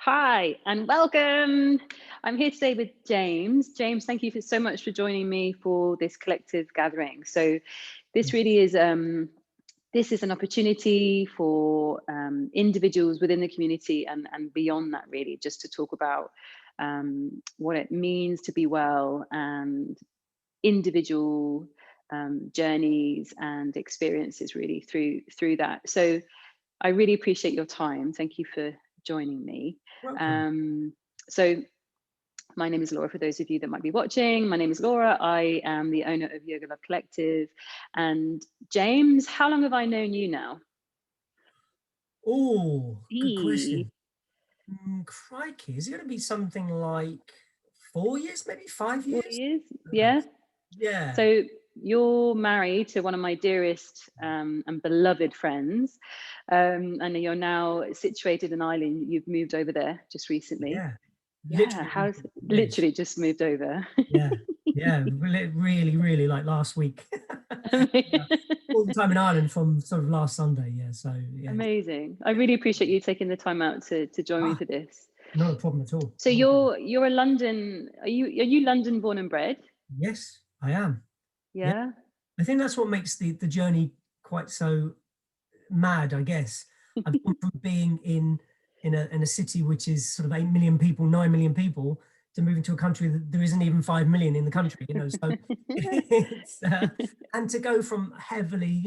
Hi and welcome. I'm here today with James. James, thank you so much for joining me for this collective gathering. So, this Yes. really is this is an opportunity for individuals within the community and beyond that, really, just to talk about what it means to be well and individual journeys and experiences, really through that. So, I really appreciate your time. Thank you for joining me. Welcome. Um, so, my name is Laura. For those of you that might be watching, my name is Laura. I am the owner of Yoga Love Collective. And James, how long have I known you now? Oh, good Eee, question. Crikey, is it going to be something like 4 years, maybe 5 years? 4 years? Uh, Yeah. yeah, So you're married to one of my dearest and beloved friends, and you're now situated in Ireland. You've moved over there just recently. yeah. Yeah, Literally, how's yes, literally just moved over. yeah, yeah. Really, really like last week. Yeah. All the time in Ireland from sort of last Sunday. Yeah, so yeah. Amazing. I really appreciate you taking the time out to join me Ah, for this. not a problem at all. So Not a problem. you're a London, are you London born and bred? Yes, I am. Yeah, Yeah. I think that's what makes the journey quite so mad, I guess. I've gone from being in a city which is sort of 8 million people, 9 million people, to moving to a country that there isn't even 5 million in the country. So it's and to go from heavily,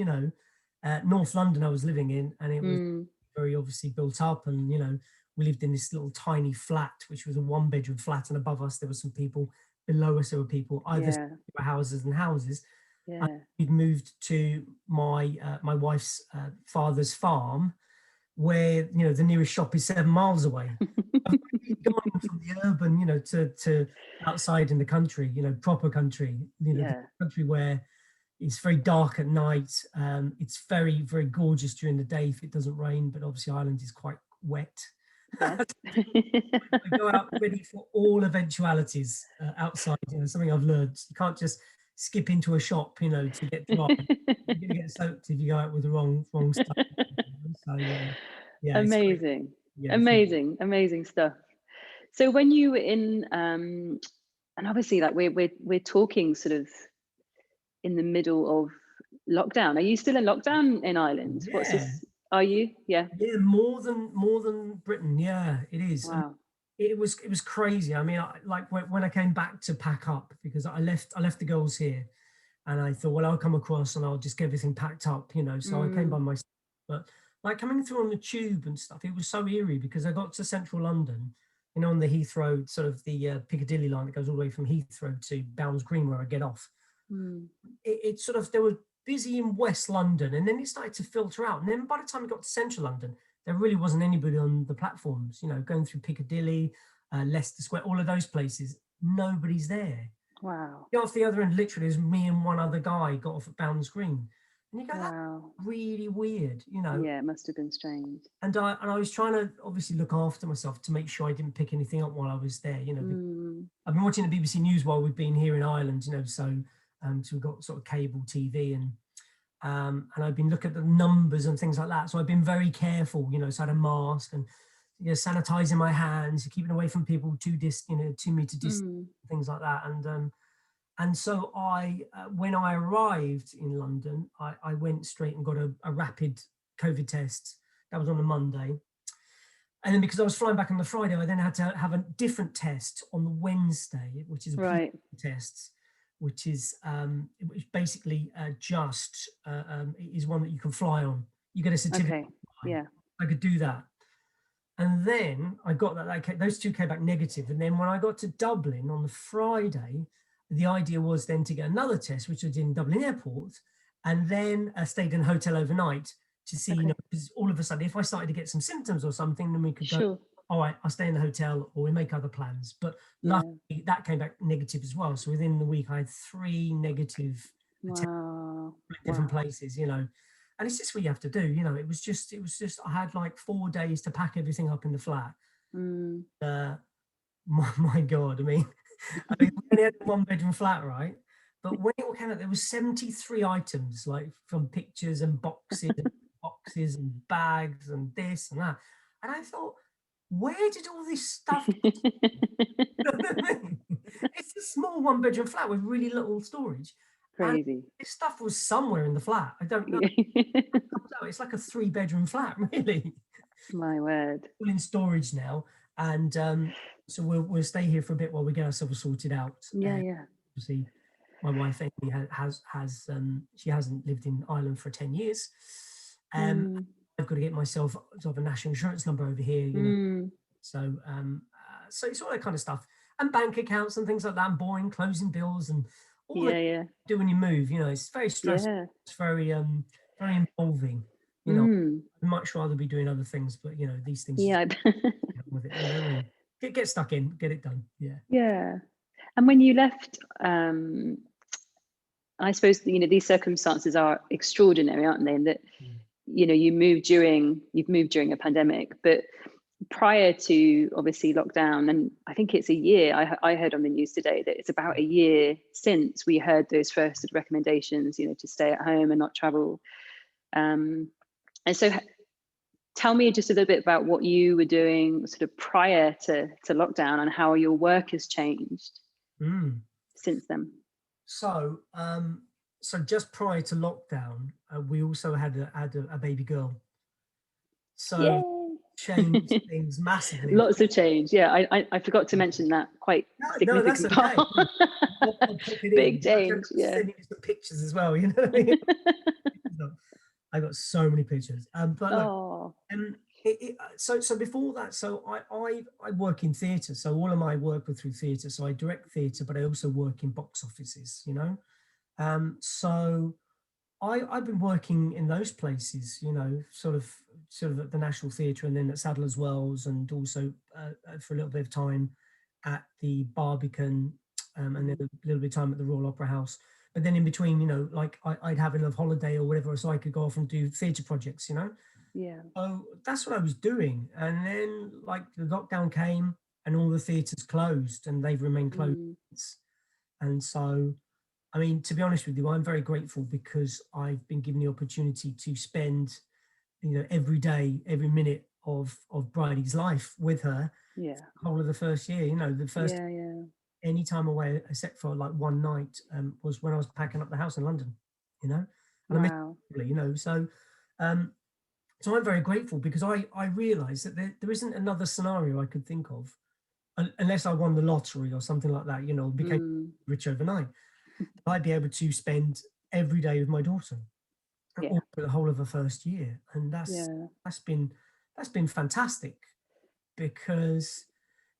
North London I was living in, and it was Mm, very obviously built up, and we lived in this little tiny flat, which was a one-bedroom flat, and above us there were some people, below us there were people, either side yeah, were houses and houses. yeah. We'd moved to my wife's father's farm, where the nearest shop is 7 miles away. I've really gone from the urban, to outside in the country, proper country, the Yeah. country where it's very dark at night. It's very, very gorgeous during the day if it doesn't rain, but obviously Ireland is quite wet. Yes. I go out ready for all eventualities outside. Something I've learned. You can't just skip into a shop, to get dry. You're going to get soaked if you go out with the wrong stuff. So yeah, it's great. Amazing. Yeah, it's really, Amazing stuff. So when you were in and obviously like we're talking sort of in the middle of lockdown. Are you still in lockdown in Ireland? What's yeah, this? Are you? Yeah. yeah. More than Britain. Yeah, it is. And Wow. it was crazy. I mean, like when I came back to pack up, because I left the girls here, and I thought, well, I'll come across and I'll just get everything packed up. So I came Mm, by myself. But like coming through on the tube and stuff, it was so eerie because I got to central London, on the Heathrow, sort of the Piccadilly line that goes all the way from Heathrow to Bounds Green, where I get off. mm, It sort of, they were busy in West London, and then it started to filter out. And then by the time we got to central London, there really wasn't anybody on the platforms, going through Piccadilly, Leicester Square, all of those places. Nobody's there. wow. Off the other end, literally, is me and one other guy got off at Bounds Green. And you go, that's Wow. really weird. Yeah, it must have been strange. And I was trying to obviously look after myself to make sure I didn't pick anything up while I was there. Mm, I've been watching the BBC News while we've been here in Ireland, so we've got sort of cable TV, and I've been looking at the numbers and things like that. So I've been very careful, so I had a mask and sanitizing my hands, keeping away from people 2 meter distance, mm, things like that. And so when I arrived in London, I went straight and got a rapid COVID test. That was on a Monday. And then because I was flying back on the Friday, I then had to have a different test on the Wednesday, which is a right. PCR test, which basically just is one that you can fly on. You get a certificate Okay. to fly. Yeah. I could do that. And then I got those two came back negative. And then when I got to Dublin on the Friday, the idea was then to get another test, which was in Dublin Airport, and then I stayed in a hotel overnight to see, Okay. because all of a sudden, if I started to get some symptoms or something, then we could go, Sure. all right, I'll stay in the hotel or we make other plans. But Yeah. luckily, that came back negative as well. So within the week, I had 3 negative attempts Wow. at different Wow. places. And it's just what you have to do. It was just, I had like 4 days to pack everything up in the flat. Mm. Uh, my God, I mean, we only had a one-bedroom flat, right? But when it all came out, there was 73 items, like from pictures and boxes and bags and this and that. And I thought, where did all this stuff you know what I mean? It's a small one-bedroom flat with really little storage, and Crazy. this stuff was somewhere in the flat. I don't know. Yeah. It's like a three-bedroom flat, really. My word. All in storage now, and so we'll stay here for a bit while we get ourselves sorted out. Yeah, yeah. Obviously, my wife Amy has she hasn't lived in Ireland for 10 years. Mm, I've got to get myself sort of a national insurance number over here, you know. mm. So so it's all that kind of stuff, and bank accounts and things like that, and boring closing bills and all the Yeah, yeah. do when you move. You know, it's very stressful. Yeah. It's very involving. You know, Mm. I'd much rather be doing other things, but you know, these things Yeah. get on with it, you know, and get stuck in, get it done. Yeah. Yeah. And when you left, I suppose, these circumstances are extraordinary, aren't they? And that, Mm. you've moved during a pandemic, but prior to obviously lockdown, and I think it's a year, I heard on the news today that it's about a year since we heard those first recommendations, to stay at home and not travel. Um, and so tell me just a little bit about what you were doing sort of prior to lockdown, and how your work has changed Mm. since then. So, so just prior to lockdown, we also had a baby girl. So Yay. changed things massively. Of Lots of change. Yeah, I forgot to mention that quite No, that's significant part. okay. I'll pop it Big in. Actually, change. I'll Yeah. send you some pictures as well. You know what I mean? I got so many pictures. But look, Oh, so before that, so I work in theatre. So all of my work was through theatre. So I direct theatre, but I also work in box offices. You know, so I've been working in those places, you know, sort of at the National Theatre and then at Sadler's Wells, and also for a little bit of time at the Barbican, and then mm, a little bit of time at the Royal Opera House. But then in between, you know, like I'd have a little holiday or whatever, so I could go off and do theatre projects, you know. yeah. So that's what I was doing. And then like the lockdown came and all the theatres closed, and they've remained closed. Mm, And so I mean, to be honest with you, I'm very grateful because I've been given the opportunity to spend, you know, every day, every minute of Bridie's life with her, yeah. the whole of the first year. You know, the first Yeah. Yeah. any time away except for like one night was when I was packing up the house in London. You know, and I miss Wow. it, you know. Um, so I'm very grateful because I realised that there isn't another scenario I could think of unless I won the lottery or something like that. You know, became Mm, rich overnight. I'd be able to spend every day with my daughter yeah. all for the whole of the first year, and Yeah. that's been that's been fantastic because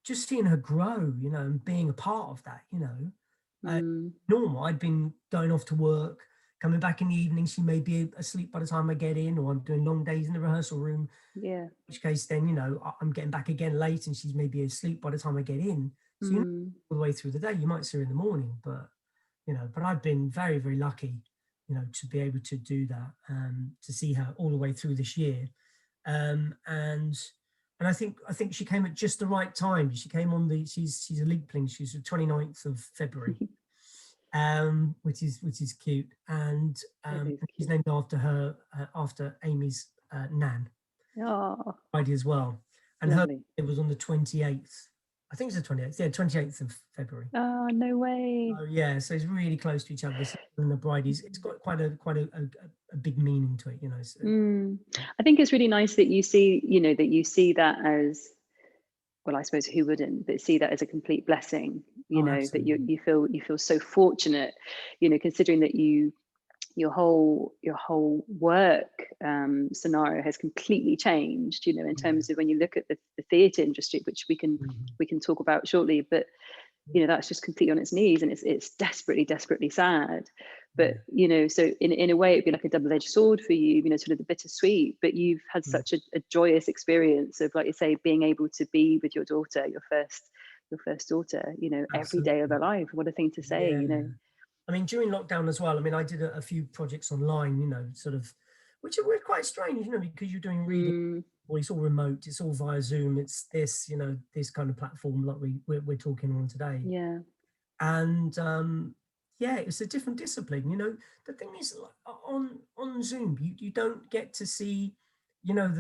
just seeing her grow, you know, and being a part of that, you know, uh, Mm, normal. I'd been going off to work, coming back in the evening. She may be asleep by the time I get in, or I'm doing long days in the rehearsal room. yeah. In which case, then you know, I'm getting back again late, and she's maybe asleep by the time I get in. So you know, Mm, all the way through the day, you might see her in the morning, but you know, but I've been very, very lucky, you know, to be able to do that, to see her all the way through this year. Um, and and I think she came at just the right time. She came on she's a Leapling. She's the 29th of February, which is cute. And it is she's cute. named after her, after Amy's nan, Oh, Heidi as well. And her lovely. it was on the 28th. I think it's the 28th. Yeah, 28th of February. Oh, no way. Oh yeah, so it's really close to each other. So and the bride is it's got quite a big meaning to it, you know. So Mm. I think it's really nice that you see that as, well, I suppose who wouldn't, but see that as a complete blessing, oh, that you absolutely. you feel you feel so fortunate, considering that your whole work scenario has completely changed, in Yeah. terms of when you look at the theatre industry, which we can Mhm. we can talk about shortly, but that's just completely on its knees, and it's desperately sad. But Yeah. so in a way it'd be like a double-edged sword for you, sort of the bittersweet, but you've had Mm. such a joyous experience of, like you say, being able to be with your daughter, your first daughter, every day of Absolutely. her life. What a thing to say, Yeah. I mean, during lockdown as well, I mean, I did a few projects online, you know, sort of, which were quite strange, you know, because you're doing reading. mm, Well, it's all remote. It's all via Zoom. It's this, you know, this kind of platform like we're talking on today. yeah. And yeah, it's a different discipline. You know, the thing is, like, on Zoom, you don't get to see. you know,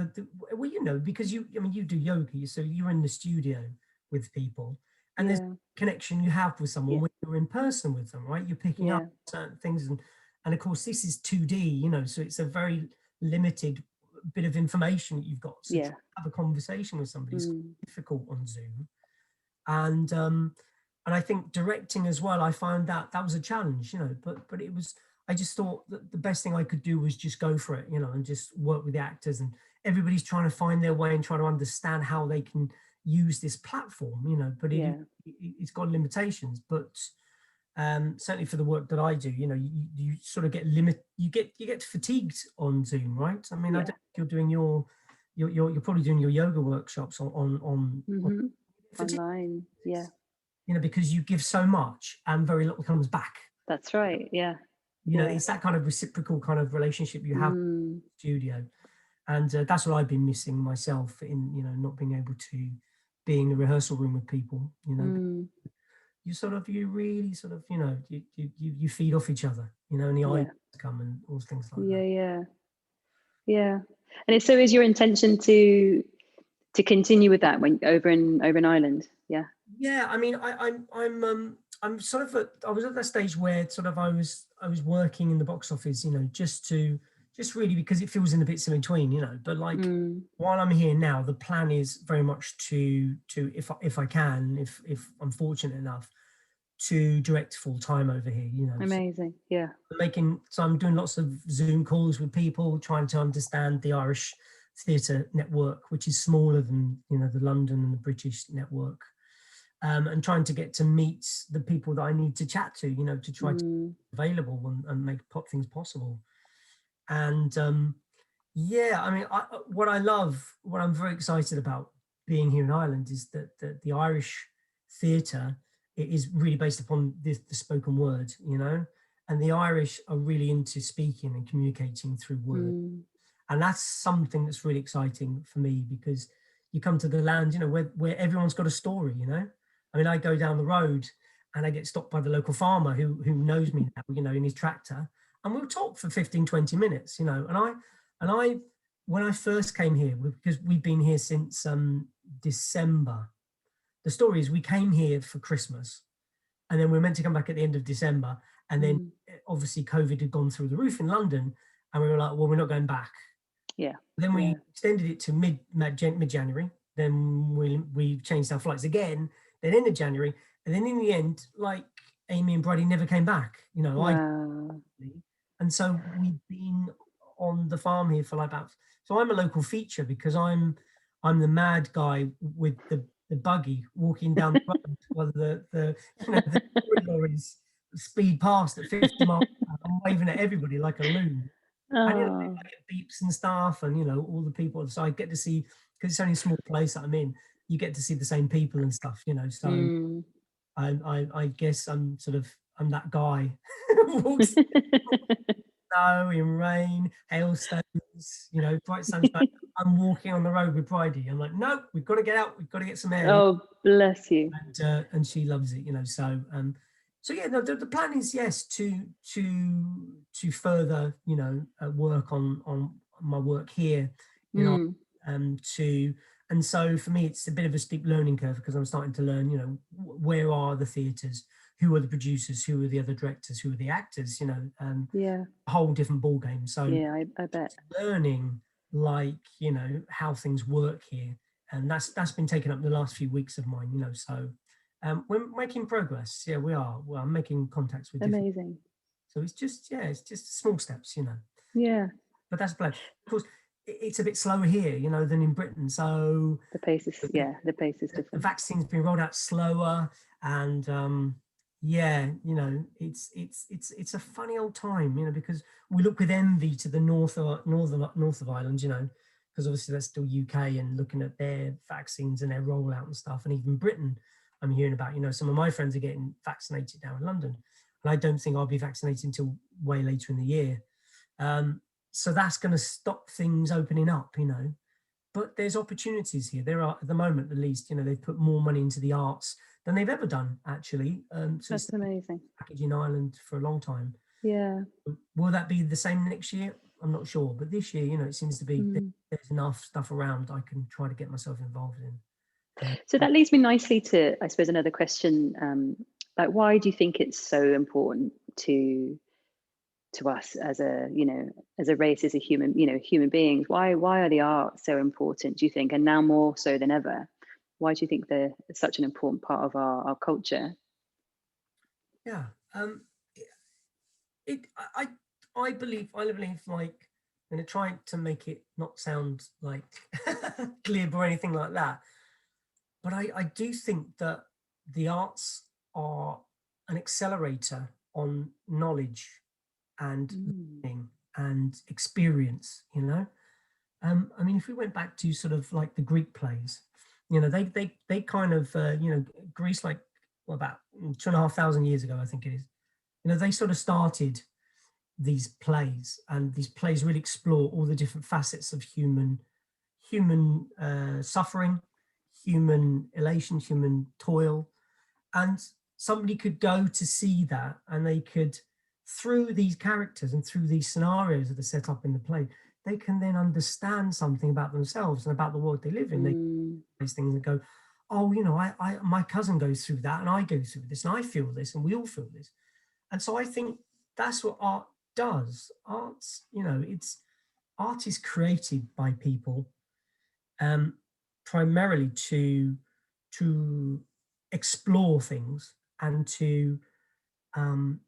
well, you know, because I mean, you do yoga, so you're in the studio with people, and there's Yeah. connection you have with someone Yeah. when you're in person with them, right? You're picking up Yeah. certain things, and of course, this is 2D, you know, so it's a very limited bit of information that you've got. So trying Yeah. to have a conversation with somebody is Mm. difficult on Zoom, and and I think directing as well, I found that was a challenge, you know, but it was, I just thought that the best thing I could do was just go for it, you know, and just work with the actors, and everybody's trying to find their way and trying to understand how they can use this platform, you know, but Yeah. it's got limitations. But certainly for the work that I do, you know, you sort of get you get fatigued on Zoom, right? I mean, I don't Yeah. think you're doing you're probably doing your yoga workshops on Mm-hmm. fatigue, Online. Yeah. you know, because you give so much and very little comes back. That's right. Yeah. You know, Yeah. it's that kind of reciprocal kind of relationship you have in Mm. the studio, and that's what I've been missing myself in, you know, not being able to be in the rehearsal room with people. You know, Mm. you really sort of, you know, you feed off each other. You know, and the ideas Yeah. come and all things like Yeah. that. Yeah. Yeah. And so is your intention to continue with that when over in Ireland? Yeah. Yeah, I mean, I'm sort of I was at that stage where sort of I was working in the box office, you know, just really because it fills in the bits in between, you know. But like Mm. while I'm here now, the plan is very much to if I can, if I'm fortunate enough to direct full time over here, you know. So Amazing. Yeah. I'm doing lots of Zoom calls with people, trying to understand the Irish theatre network, which is smaller than, you know, the London and the British network, and trying to get to meet the people that I need to chat to, you know, to try to Mm. be available and make pop things possible. And yeah, I mean, what I love, what I'm very excited about being here in Ireland is that the Irish theatre is really based upon the spoken word, you know, and the Irish are really into speaking and communicating through words, Mm. and that's something that's really exciting for me because you come to the land, you know, where everyone's got a story, you know. I mean, I go down the road and I get stopped by the local farmer who knows me now, you know, in his tractor, and we'll talk for 15, 20 minutes, you know. And I when I first came here, because we've been here since December. The story is we came here for Christmas, and then we were meant to come back at the end of December, and then Mm. obviously COVID had gone through the roof in London, and we were like, well, we're not going back. Yeah. Then Yeah. we extended it to mid January. Then we changed our flights again. Then end of January, and then in the end, like Amy and Brady never came back. You know, I Wow. and so we've been on the farm here for like about. So I'm a local feature because I'm the mad guy with the buggy walking down the road while the you know the lorries speed past at 50 miles. I'm waving at everybody like a loon, and you know Oh. I get beeps and stuff, and you know all the people. So I get to see, because it's only a small place that I'm in. You get to see the same people and stuff, you know. So Mm. I guess I'm that guy who walks snow, in rain, hailstones, you know, bright sunshine. I'm walking on the road with Bridie. I'm like, no, we've got to get out. We've got to get some air. Oh, bless you. And she loves it, you know. So so yeah, no, the plan is yes to further, you know, work on my work here, you know, Mm. to and so for me it's a bit of a steep learning curve because I'm starting to learn, you know, where are the theatres, who are the producers, who are the other directors, who are the actors, you know, Yeah. a whole different ball game. So Yeah. I bet. learning, like, you know, how things work here, and that's been taken up the last few weeks of mine, you know. So we're making progress. Yeah, we are. Well, I'm making contacts with different, Amazing. so it's just, yeah, it's just small steps, you know, Yeah. but that's the plan. Of course, it's a bit slower here, you know, than in Britain. So The pace is, yeah, the pace is the different. vaccine's been rolled out slower, and yeah, you know, it's a funny old time, you know, because we look with envy to the north of Ireland, you know, because obviously that's still UK, and looking at their vaccines and their rollout and stuff, and even Britain, I'm hearing about, you know, some of my friends are getting vaccinated now in London, and I don't think I'll be vaccinated until way later in the year. Um, so that's going to stop things opening up, you know, but there's opportunities here. There are, at the moment, at least, you know, they've put more money into the arts than they've ever done, actually. So it's That's the amazing. package in Ireland for a long time. Yeah. Will that be the same next year? I'm not sure, but this year, you know, it seems to be Mm. there's enough stuff around I can try to get myself involved in. So that leads me nicely to, I suppose, another question. Like, why do you think it's so important to us as a, you know, as a race, as a human, you know, human beings? Why are the arts so important, do you think, and now more so than ever? Why do you think they're such an important part of our culture? Yeah. It I believe like, I'm gonna try to make it not sound like glib or anything like that, but I do think that the arts are an accelerator on knowledge and Mm. learning and experience, you know. I mean, if we went back to sort of like the Greek plays, you know, they kind of you know, Greece, like, well, about 2,500 years ago, I think it is, you know, they sort of started these plays, and these plays really explore all the different facets of human suffering, human elation, human toil. And somebody could go to see that, and they could, through these characters and through these scenarios that are set up in the play, they can then understand something about themselves and about the world they live in. They Mm. these things and go, oh, you know, my cousin goes through that, and I go through this, and I feel this, and we all feel this. And so I think that's what art does. Art's, you know, it's art is created by people, um, primarily to explore things and um,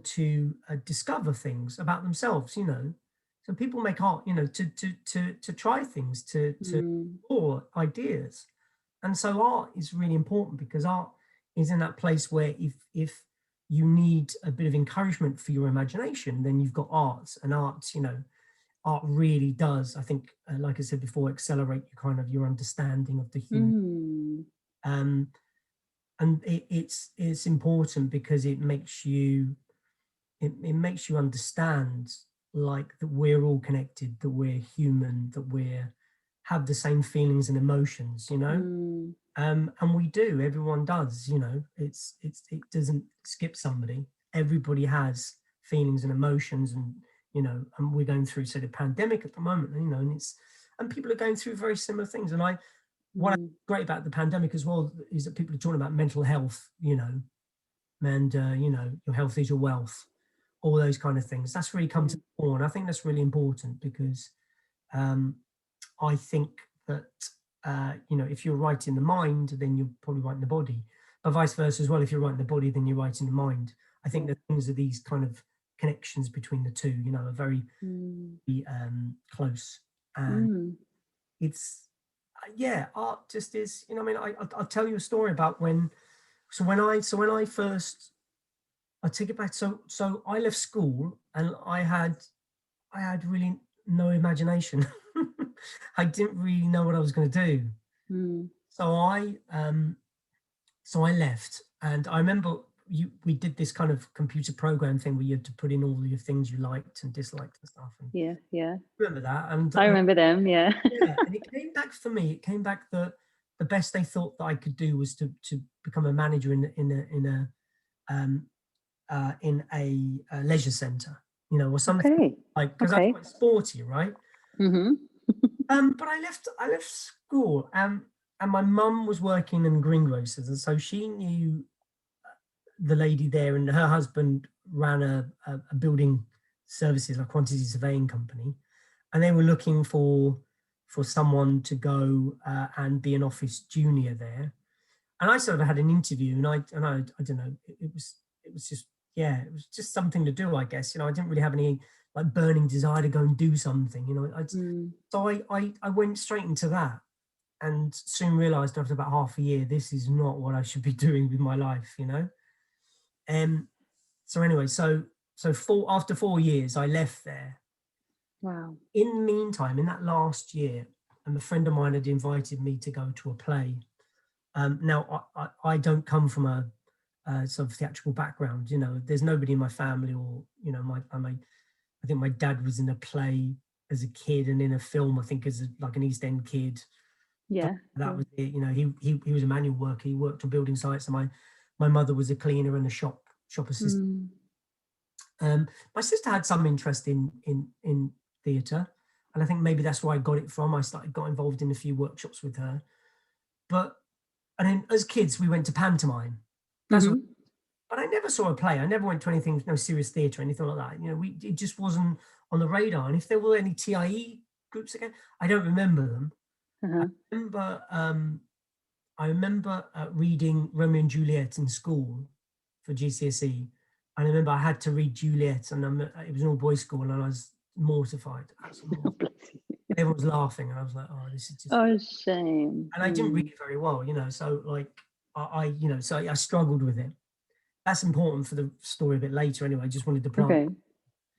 to discover things about themselves. You know, so people make art, you know, to try things, to Mm. explore ideas. And so art is really important, because art is in that place where if you need a bit of encouragement for your imagination, then you've got arts. And arts, you know, art really does, I think, like I said before, accelerate your kind of your understanding of the human. Mm. Um, and it's important because it makes you understand, like, that we're all connected, that we're human, that we're have the same feelings and emotions, you know. Mm. And we do, everyone does, you know. It doesn't skip somebody. Everybody has feelings and emotions, and, you know, and we're going through, say, the pandemic at the moment, you know, and people are going through very similar things. And what's Mm. great about the pandemic as well is that people are talking about mental health, you know, and you know, your health is your wealth, all those kind of things. That's really come to Yeah. the fore, and I think that's really important, because um, I think that you know, if you're right in the mind, then you're probably right in the body, but vice versa as well. If you're right in the body, then you're right in the mind. I think Yeah. that things are these kind of connections between the two, you know, are very Mm. close, and Mm. it's yeah, art just is. You know, I mean, I'll tell you a story about when. So when I first, I take it back. So I left school, and I had really no imagination. I didn't really know what I was going to do. Mm. So I left, and I remember we did this kind of computer program thing where you had to put in all your things you liked and disliked and stuff. And Yeah. Yeah. remember that? And I remember them. Yeah. yeah, and it came back for me. It came back that the best they thought that I could do was to become a manager um, in a leisure centre, you know, or something, Okay. like, because I'm Okay. quite sporty, right? Mm-hmm. But I left school, and my mum was working in greengrocers, and so she knew the lady there, and her husband ran a building services, like quantity surveying company, and they were looking for someone to go and be an office junior there. And I sort of had an interview, and I don't know, it was just, yeah, it was just something to do, I guess. You know, I didn't really have any like burning desire to go and do something. You know, Mm. so I went straight into that, and soon realised after about half a year, this is not what I should be doing with my life. You know, um. So anyway, after 4 years, I left there. Wow. In the meantime, in that last year, a friend of mine had invited me to go to a play. Now, I don't come from a sort of theatrical background. You know, there's nobody in my family, or, you know, I think my dad was in a play as a kid, and in a film, I think, as like an East End kid. Yeah. That Yeah. was it. You know, he was a manual worker. He worked on building sites, and my mother was a cleaner and a shop assistant. Mm. My sister had some interest in theatre, and I think maybe that's where I got it from. Got involved in a few workshops with her, and then as kids we went to pantomime. That's what. Hmm. But I never saw a play. I never went to anything, no serious theatre, anything like that. It just wasn't on the radar. And if there were any TIE groups again, I don't remember them. I Uh-huh. remember, reading Romeo and Juliet in school for GCSE. And I remember I had to read Juliet, and it was an all-boys school, and I was mortified, absolutely Oh, mortified. bless you. Everyone was laughing, and I was like, "Oh, this is just." Oh, shame. And I didn't read it very well, so like so I struggled with it. That's important for the story a bit later. Anyway, I just wanted to plant. Okay.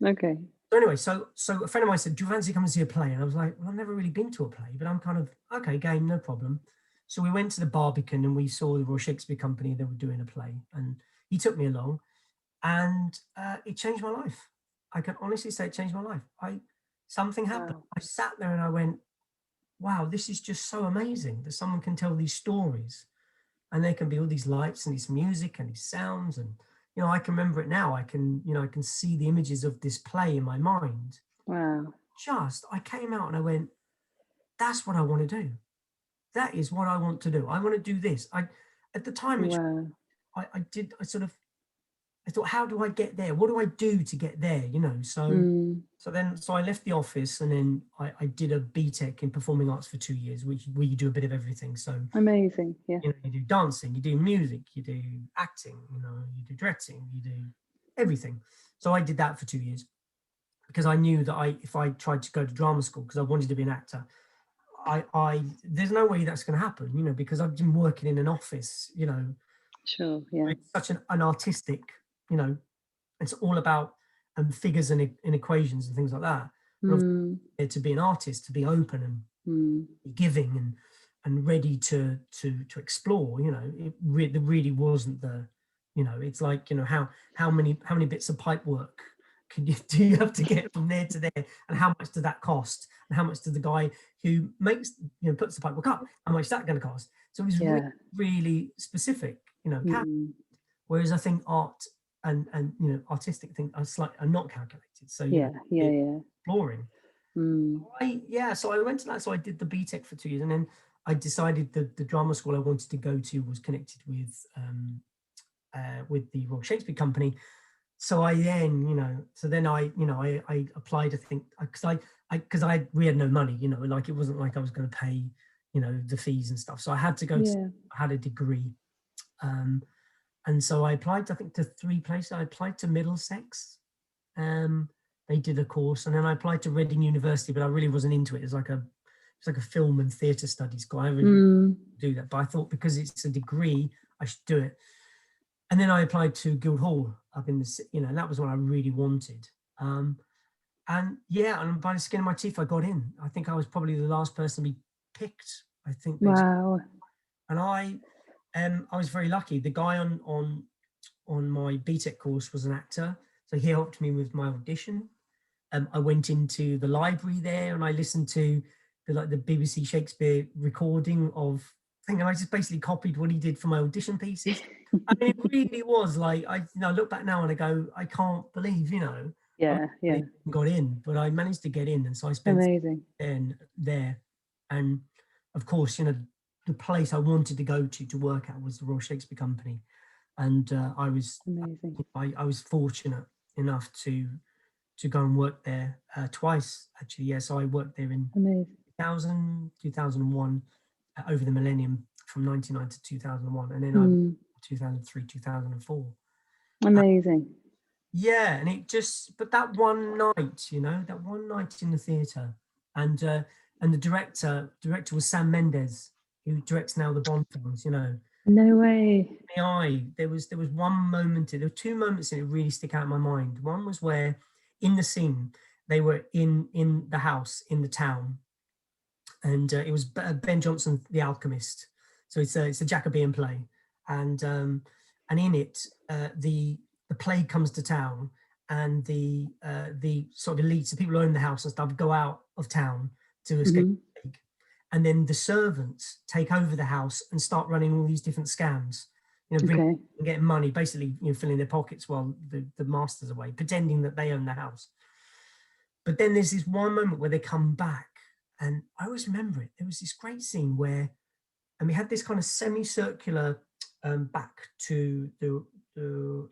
Okay. So anyway, so a friend of mine said, "Do you fancy coming to see a play?" And I was like, "Well, I've never really been to a play, but I'm kind of okay, game, no problem." So we went to the Barbican and we saw the Royal Shakespeare Company. They were doing a play, and he took me along, and it changed my life. I can honestly say it changed my life. Something happened. Wow. I sat there and I went, "Wow, this is just so amazing that someone can tell these stories, and there can be all these lights and this music and these sounds, and I can remember it now. I can see the images of this play in my mind. Wow. I came out and I went, that's what I want to do. That is what I want to do. I want to do this. At the time, Wow. I thought, how do I get there? What do I do to get there? Mm. So I left the office, and then I did a BTEC in performing arts for 2 years, where you do a bit of everything. So Amazing. Yeah. you do dancing, you do music, you do acting, you do directing, you do everything. So I did that for 2 years because I knew that if I tried to go to drama school because I wanted to be an actor, there's no way that's going to happen, because I've been working in an office, Sure. Yeah. it's such an artistic, it's all about figures and equations and things like that. Mm. But to be an artist, to be open and Mm. giving and ready to explore, there really wasn't it's like, how many bits of pipe work do you have to get from there to there, and how much does that cost, and how much does the guy who makes, puts the pipe work up, how much is that going to cost? So it was Yeah. really specific, Mm. whereas I think art and artistic things are not calculated. So Yeah. Yeah. Yeah. exploring. Mm. So I went to that. So I did the BTEC for 2 years, and then I decided that the drama school I wanted to go to was connected with the Royal Shakespeare Company. So I then, I applied. I think because we had no money, like it wasn't like I was going to pay, the fees and stuff. So I had to go. Yeah. I had a degree, and so I applied. I think to 3 places. I applied to Middlesex. They did a course, and then I applied to Reading University, but I really wasn't into it. It's like a film and theatre studies school. I really Mm. do that, but I thought because it's a degree, I should do it. And then I applied to Guildhall up in the, and that was what I really wanted. And by the skin of my teeth, I got in. I think I was probably the last person to be picked. I think. Wow. And I was very lucky. The guy on my BTEC course was an actor, so he helped me with my audition. I went into the library there and I listened to the BBC Shakespeare recording of thing, and I just basically copied what he did for my audition pieces. I mean, it really was like I look back now and I go, I can't believe, Yeah. Yeah. I got in, but I managed to get in, and so I spent Amazing. there, and of course, the place I wanted to go to work at was the Royal Shakespeare Company, and I was Amazing. I was fortunate enough to go and work there twice, actually. Yeah, so I worked there in Amazing. 2001 over the millennium from 99 to 2001, and then Mm. 2003, 2004. Amazing. Yeah, and but that one night, that one night in the theatre, and the director was Sam Mendes, who directs now the Bond films. No way. There was one moment. There were 2 moments that really stick out in my mind. One was where, in the scene, they were in the house in the town, and it was Ben Jonson, The Alchemist. So it's a Jacobean play, and in it, the plague comes to town, and the sort of elites, the people who own the house and stuff, go out of town to escape Mm-hmm. the plague, and then the servants take over the house and start running all these different scams, Okay. getting money, basically, filling their pockets while the master's away, pretending that they own the house. But then there's this one moment where they come back, and I always remember it. There was this great scene where, and we had this kind of semicircular back to the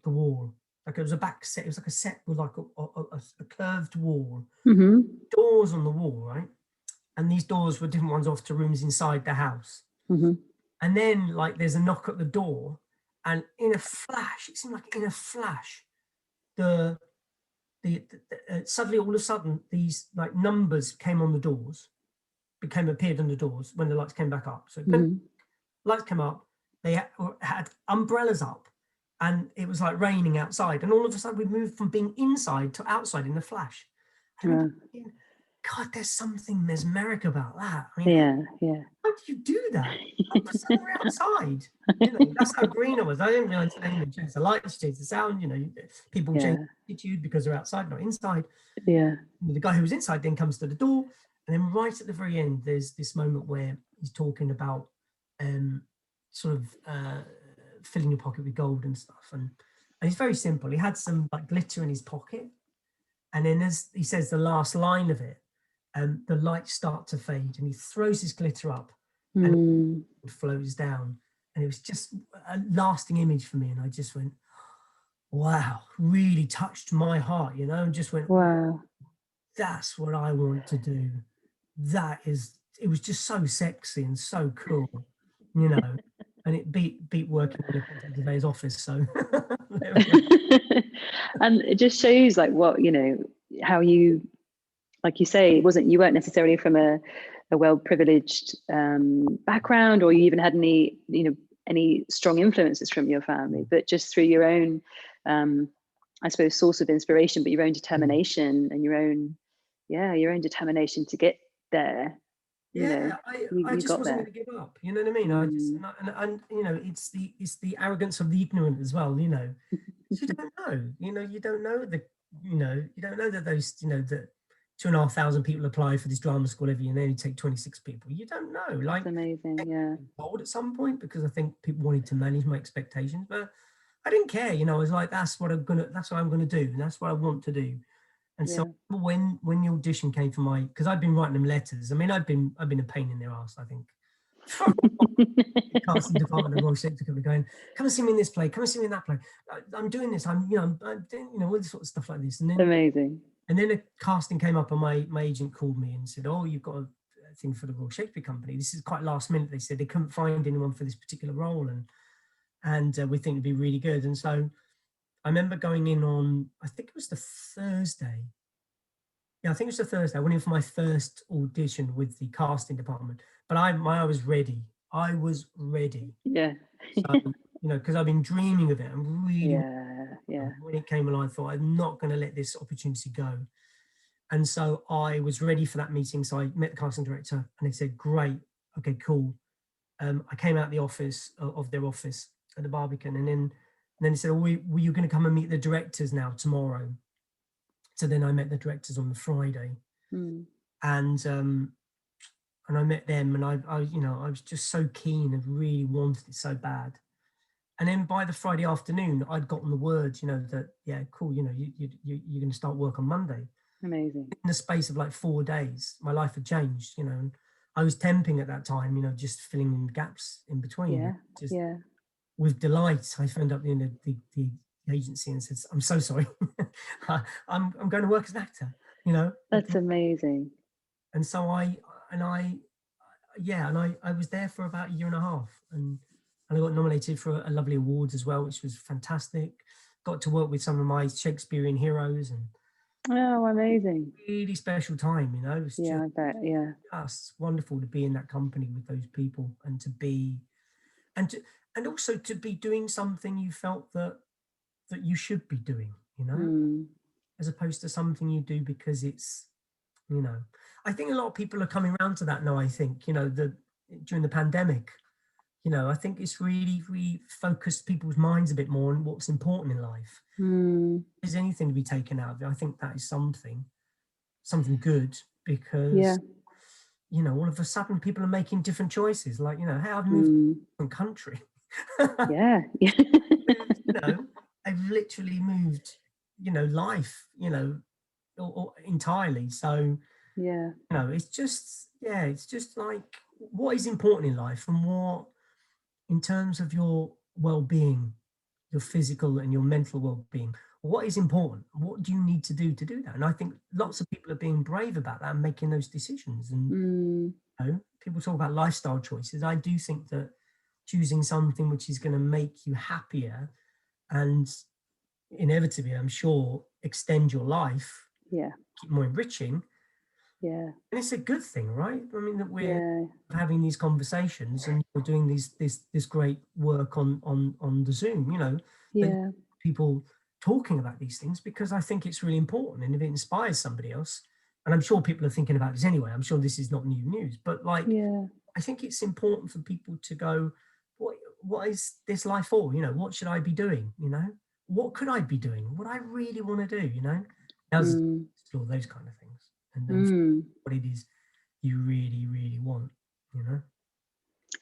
wall. Like it was a back set. It was like a set with like a curved wall, Mm-hmm. doors on the wall, right? And these doors were different ones off to rooms inside the house. Mm-hmm. And then like there's a knock at the door, and in a flash, it seemed like in a flash, the suddenly all of a sudden these like numbers came on the doors, appeared on the doors when the lights came back up. So Mm-hmm. lights came up, they had umbrellas up, and it was like raining outside. And all of a sudden we moved from being inside to outside in a flash. I remember thinking, God, there's something mesmeric about that. I mean, Yeah, yeah. how do you do that? All of a sudden we're outside. You know, that's how green I was. I didn't realize anything changed the lights, changed the sound. You know, people Yeah. change attitude because they're outside, not inside. Yeah. The guy who was inside then comes to the door, and then right at the very end, there's this moment where he's talking about sort of filling your pocket with gold and stuff, and it's very simple. He had some like glitter in his pocket, and then as he says the last line of it, the lights start to fade, and he throws his glitter up, and Mm. it flows down, and it was just a lasting image for me, and I just went, wow, really touched my heart, you know, and just went, Wow. that's what I want to do. It was just so sexy and so cool, you know, and it beat working in a contact surveyor's office. So there we go. And it just shows like what, you know, how you, like you say, you weren't necessarily from a well privileged background, or you even had any, you know, any strong influences from your family, but just through your own, I suppose, source of inspiration, but your own determination and your own determination to get there. You know, Yeah, I you just got wasn't there. going to give up. You know what I mean? I just Mm. and you know, it's the arrogance of the ignorant as well. You know, you don't know. You know, you don't know you don't know that those that 2,500 people apply for this drama school every year, and they only take 26 people. You don't know. That's Like, amazing. Yeah. told at some point because I think people wanted to manage my expectations, but I didn't care. You know, I was like, that's what I'm gonna do, and that's what I want to do. And so Yeah. when the audition came for because I'd been writing them letters. I mean, I've been a pain in their ass, I think. The casting department of Royal Shakespeare Company going, come and see me in this play, come and see me in that play. I'm doing this. I'm doing, all this sort of stuff like this. Amazing. And then a casting came up, and my agent called me and said, oh, you've got a thing for the Royal Shakespeare Company. This is quite last minute. They said they couldn't find anyone for this particular role, and we think it'd be really good. And so I remember going in on, I think it was the Thursday. Yeah, I think it was the Thursday. I went in for my first audition with the casting department, but I was ready. I was ready. Yeah. So, because I've been dreaming of it. I'm really, Yeah. Yeah. when it came along, I thought I'm not going to let this opportunity go. And so I was ready for that meeting. So I met the casting director, and they said, great, okay, cool. I came out the office of their office at the Barbican, and then they said, oh, were you going to come and meet the directors now tomorrow? So then I met the directors on the Friday, Mm. and I met them, and I was just so keen and really wanted it so bad. And then by the Friday afternoon, I'd gotten the word, that, yeah, cool, you're going to start work on Monday. Amazing. In the space of like 4 days, my life had changed, and I was temping at that time, just filling in gaps in between. Yeah. Just Yeah. with delight, I phoned up the agency and said, I'm so sorry. I'm going to work as an actor, That's amazing. And so I was there for about a year and a half, and I got nominated for a lovely awards as well, which was fantastic. Got to work with some of my Shakespearean heroes, and Oh, amazing. really special time, It was Yeah, I bet. Yeah. just wonderful to be in that company with those people, and to be, and also to be doing something you felt that you should be doing, Mm. as opposed to something you do because it's, I think a lot of people are coming around to that now. I think, during the pandemic, I think it's really focused people's minds a bit more on what's important in life. Mm. If there's anything to be taken out of it, I think that is something good, because, Yeah. all of a sudden people are making different choices. Like, hey, I've moved Mm. to a different country. Yeah. I've literally moved, life, or entirely. So, Yeah. it's just, yeah, it's just like what is important in life, and what, in terms of your well-being, your physical and your mental well-being, what is important? What do you need to do that? And I think lots of people are being brave about that and making those decisions. And Mm, people talk about lifestyle choices. I do think that choosing something which is going to make you happier and inevitably, I'm sure, extend your life, yeah. keep more enriching, Yeah. and it's a good thing, right? I mean, that we're Yeah. having these conversations and we're doing this great work on the Zoom, that Yeah. people talking about these things, because I think it's really important, and if it inspires somebody else, and I'm sure people are thinking about this anyway, I'm sure this is not new news, but like, Yeah. I think it's important for people to go, what is this life for? What should I be doing? What could I be doing? What I really want to do, Now's the time Mm, to explore those kind of things, and then mm. what it is you really, really want, you know?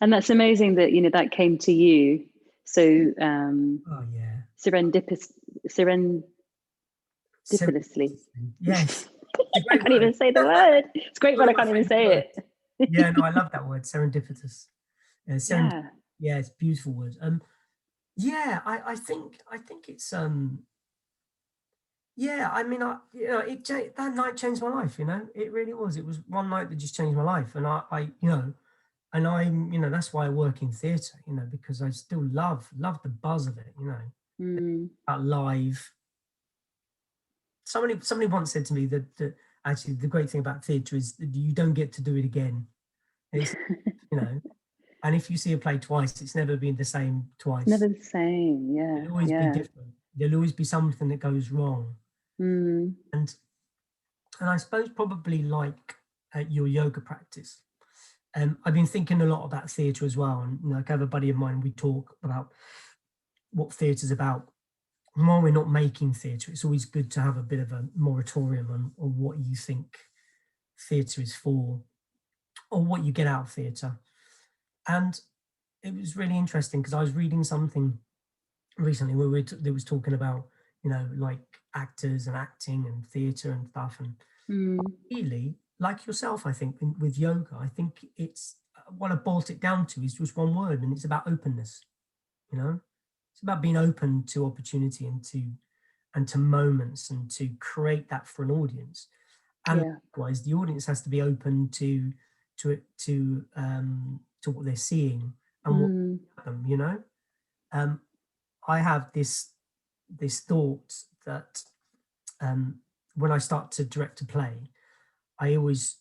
And that's amazing that, that came to you so Oh, yeah. serendipitous, serendipitously. Yes. It's a I great can't word. even say the word. It's great, One but of I my can't even favorite say words. it. Yeah, no, I love that word, serendipitous. Yeah. Yeah, it's a beautiful word. Yeah, I think it's yeah, I mean, that night changed my life. It really was. It was one night that just changed my life, and and I'm, that's why I work in theatre, because I still love the buzz of it, Mm. about live. Somebody once said to me that actually the great thing about theatre is that you don't get to do it again. It's, you know, and if you see a play twice, it's never been the same It's twice. never the same. Yeah. It'll always be Yeah. different. There'll always be something that goes wrong. Mm. And I suppose probably like your yoga practice. I've been thinking a lot about theatre as well. And like I have a buddy of mine, we talk about what theatre's about. And while we're not making theatre, it's always good to have a bit of a moratorium on what you think theatre is for, or what you get out of theatre. And it was really interesting because I was reading something recently where they was talking about, like actors and acting and theatre and stuff. And Mm. really, like yourself, I think with yoga, I think it's what I boiled it down to is just one word, and it's about openness. It's about being open to opportunity and to moments, and to create that for an audience. And Yeah. likewise, the audience has to be open to what they're seeing and what Mm. them. Um, I have this thought that when I start to direct a play, I always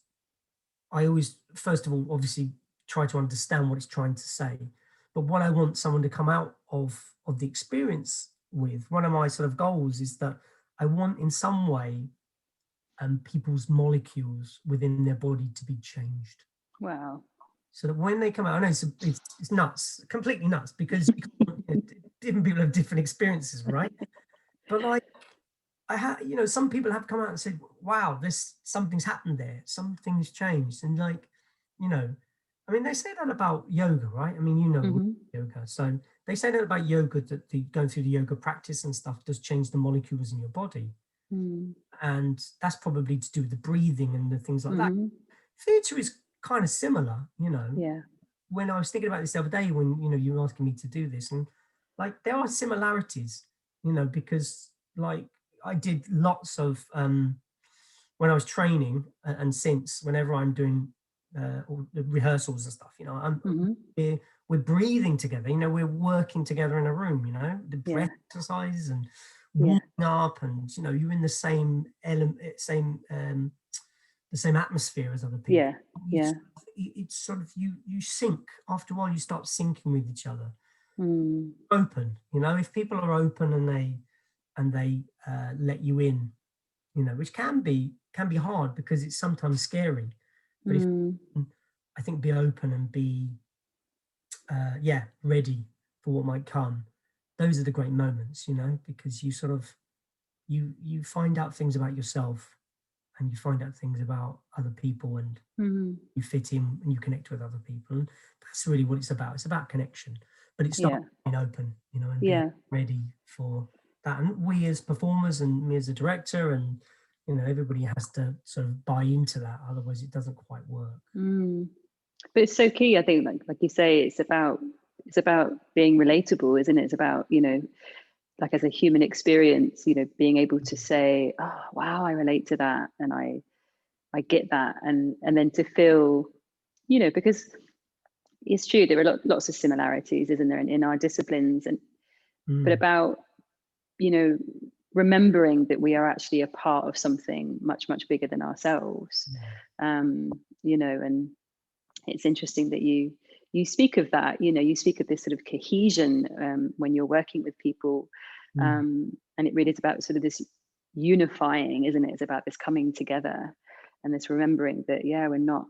first of all obviously try to understand what it's trying to say, but what I want someone to come out of the experience with, one of my sort of goals is that I want in some way people's molecules within their body to be changed, Wow. so that when they come out, I know it's nuts, completely nuts, because different people have different experiences, right? But like, some people have come out and said, wow, this something's happened there, something's changed. And like, you know, I mean, they say that about yoga, right? I mean, Hmm. yoga. So they say that about yoga, that going through the yoga practice and stuff does change the molecules in your body. Mm. And that's probably to do with the breathing and the things like that. Hmm. Theatre is kind of similar, Yeah. when I was thinking about this the other day, when you were asking me to do this, and like there are similarities, because like I did lots of when I was training, and since whenever I'm doing all the rehearsals and stuff, Hmm. we're breathing together, we're working together in a room, the Yeah. breath exercises and Yeah. warming up, and you're in the same element, the same atmosphere as other people. Yeah. Yeah. It's sort of you sync. After a while you start syncing with each other. Mm. Open, if people are open and they let you in, which can be hard because it's sometimes scary, but if Mm. I think be open and be ready for what might come, those are the great moments, because you sort of you find out things about yourself, and you find out things about other people, and Mm. you fit in and you connect with other people. And that's really what it's about. It's about connection, but it starts Yeah. being open, and being Yeah. ready for that. And we as performers, and me as a director, and You know, everybody has to sort of buy into that, otherwise it doesn't quite work. Mm. But it's so key, I think, like you say, it's about being relatable, isn't it? It's about, you know, like as a human experience, you know, being able to say, oh wow, I relate to that, and I get that, and then to feel, you know, because it's true, there are lots of similarities, isn't there, in our disciplines, and but Mm. about, you know, remembering that we are actually a part of something much, much bigger than ourselves. You know, and it's interesting that you speak of that, you know, you speak of this sort of cohesion when you're working with people, Mm. and it really is about sort of this unifying, isn't it? It's about this coming together and this remembering that, yeah, we're not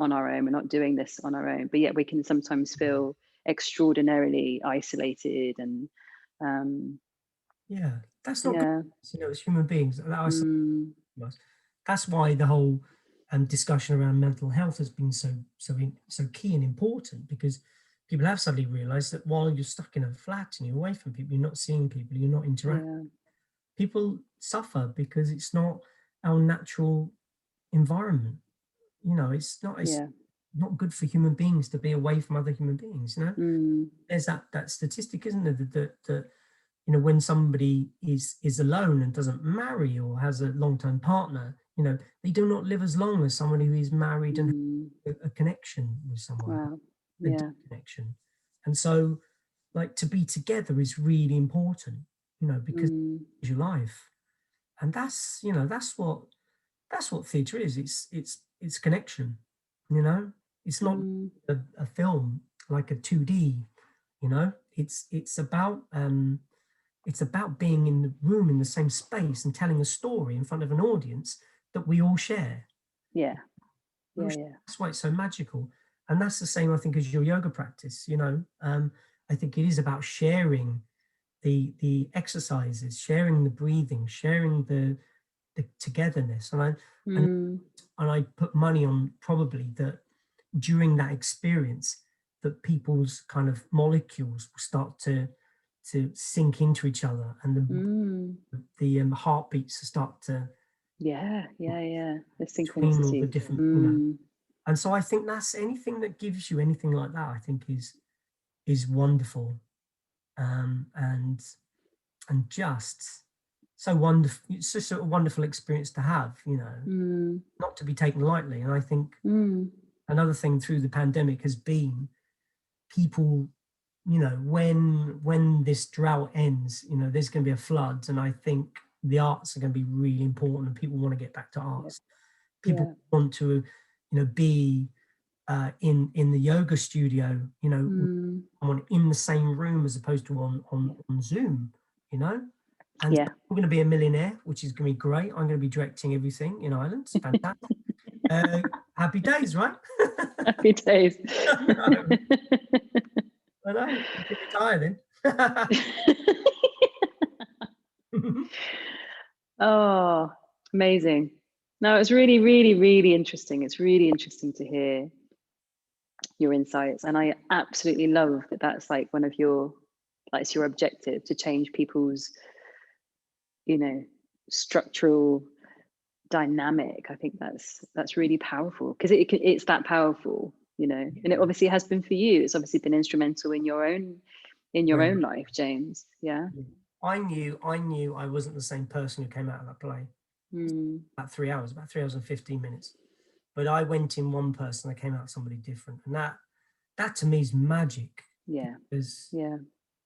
on our own, we're not doing this on our own, but yet we can sometimes feel extraordinarily isolated, and Yeah, that's not good. yeah. You know, as human beings, Mm, that's why the whole discussion around mental health has been so key and important, because people have suddenly realised that while you're stuck in a flat and you're away from people, you're not seeing people, you're not interacting. yeah, People suffer because it's not our natural environment. You know, it's yeah. not good for human beings to be away from other human beings. You know, Mm, there's that statistic, isn't there, that you know, when somebody is alone and doesn't marry or has a long-term partner, you know, they do not live as long as somebody who is married and mm, has a connection with someone, wow. a deep Yeah. connection. And so, like, to be together is really important, you know, because Mm, it's your life. And that's, you know, that's what theatre is. It's connection, you know. It's not mm, a film like a 2D, you know. It's about being in the room in the same space and telling a story in front of an audience that we all share. yeah. Yeah. Yeah. That's why it's so magical. And that's the same, I think, as your yoga practice. You know, I think it is about sharing the exercises, sharing the breathing, sharing the togetherness. And Mm, and I put money on probably that during that experience that people's kind of molecules will start to sink into each other, and mm, the heartbeats start to yeah. Yeah. Yeah. The between all the synchronicities. different, you know. Mm, And so I think that's anything that gives you anything like that, I think is wonderful, and just so wonderful. It's just a wonderful experience to have, you know, mm, not to be taken lightly. And I think mm, another thing through the pandemic has been people, you know, when this drought ends, you know, there's going to be a flood, and I think the arts are going to be really important, and people want to get back to yeah. arts. People Yeah. want to, you know, be in the yoga studio, you know, Mm, on in the same room as opposed to yeah. on Zoom, you know. And Yeah. I'm going to be a millionaire, which is going to be great. I'm going to be directing everything in Ireland. It's fantastic. Happy days, right? Happy days. I know. I know. You can retire then. Oh, amazing. No, it's really, really, really interesting. It's really interesting to hear your insights. And I absolutely love that that's like one of your, that's your objective, to change people's, you know, structural dynamic. I think that's really powerful, because it's that powerful, you know, and it Yeah, obviously has been for you. It's obviously been instrumental in your very own much. life, James. Yeah. I knew I wasn't the same person who came out of that play. Mm, About 3 hours and 15 minutes. But I went in one person, I came out somebody different. And that to me is magic, yeah. because Yeah.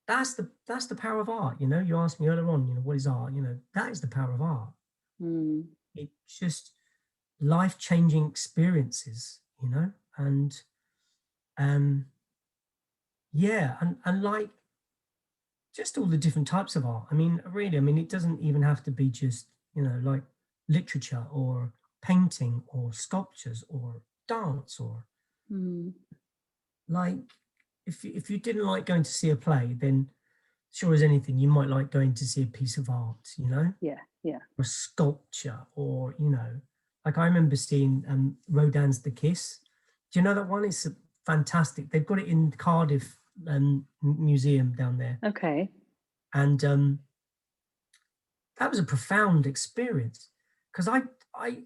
that's the power of art. You know, you asked me earlier on, you know, what is art? You know, that is the power of art. Mm, It's just life-changing experiences, you know, and um yeah, and like just all the different types of art. I mean, really, I mean, it doesn't even have to be just, you know, like literature or painting or sculptures or dance, or mm, like if you didn't like going to see a play, then sure as anything, you might like going to see a piece of art, you know, yeah. Yeah. or sculpture, or, you know, like I remember seeing Rodin's The Kiss. Do you know that one? It's fantastic. They've got it in Cardiff Museum down there. Okay. And that was a profound experience. because I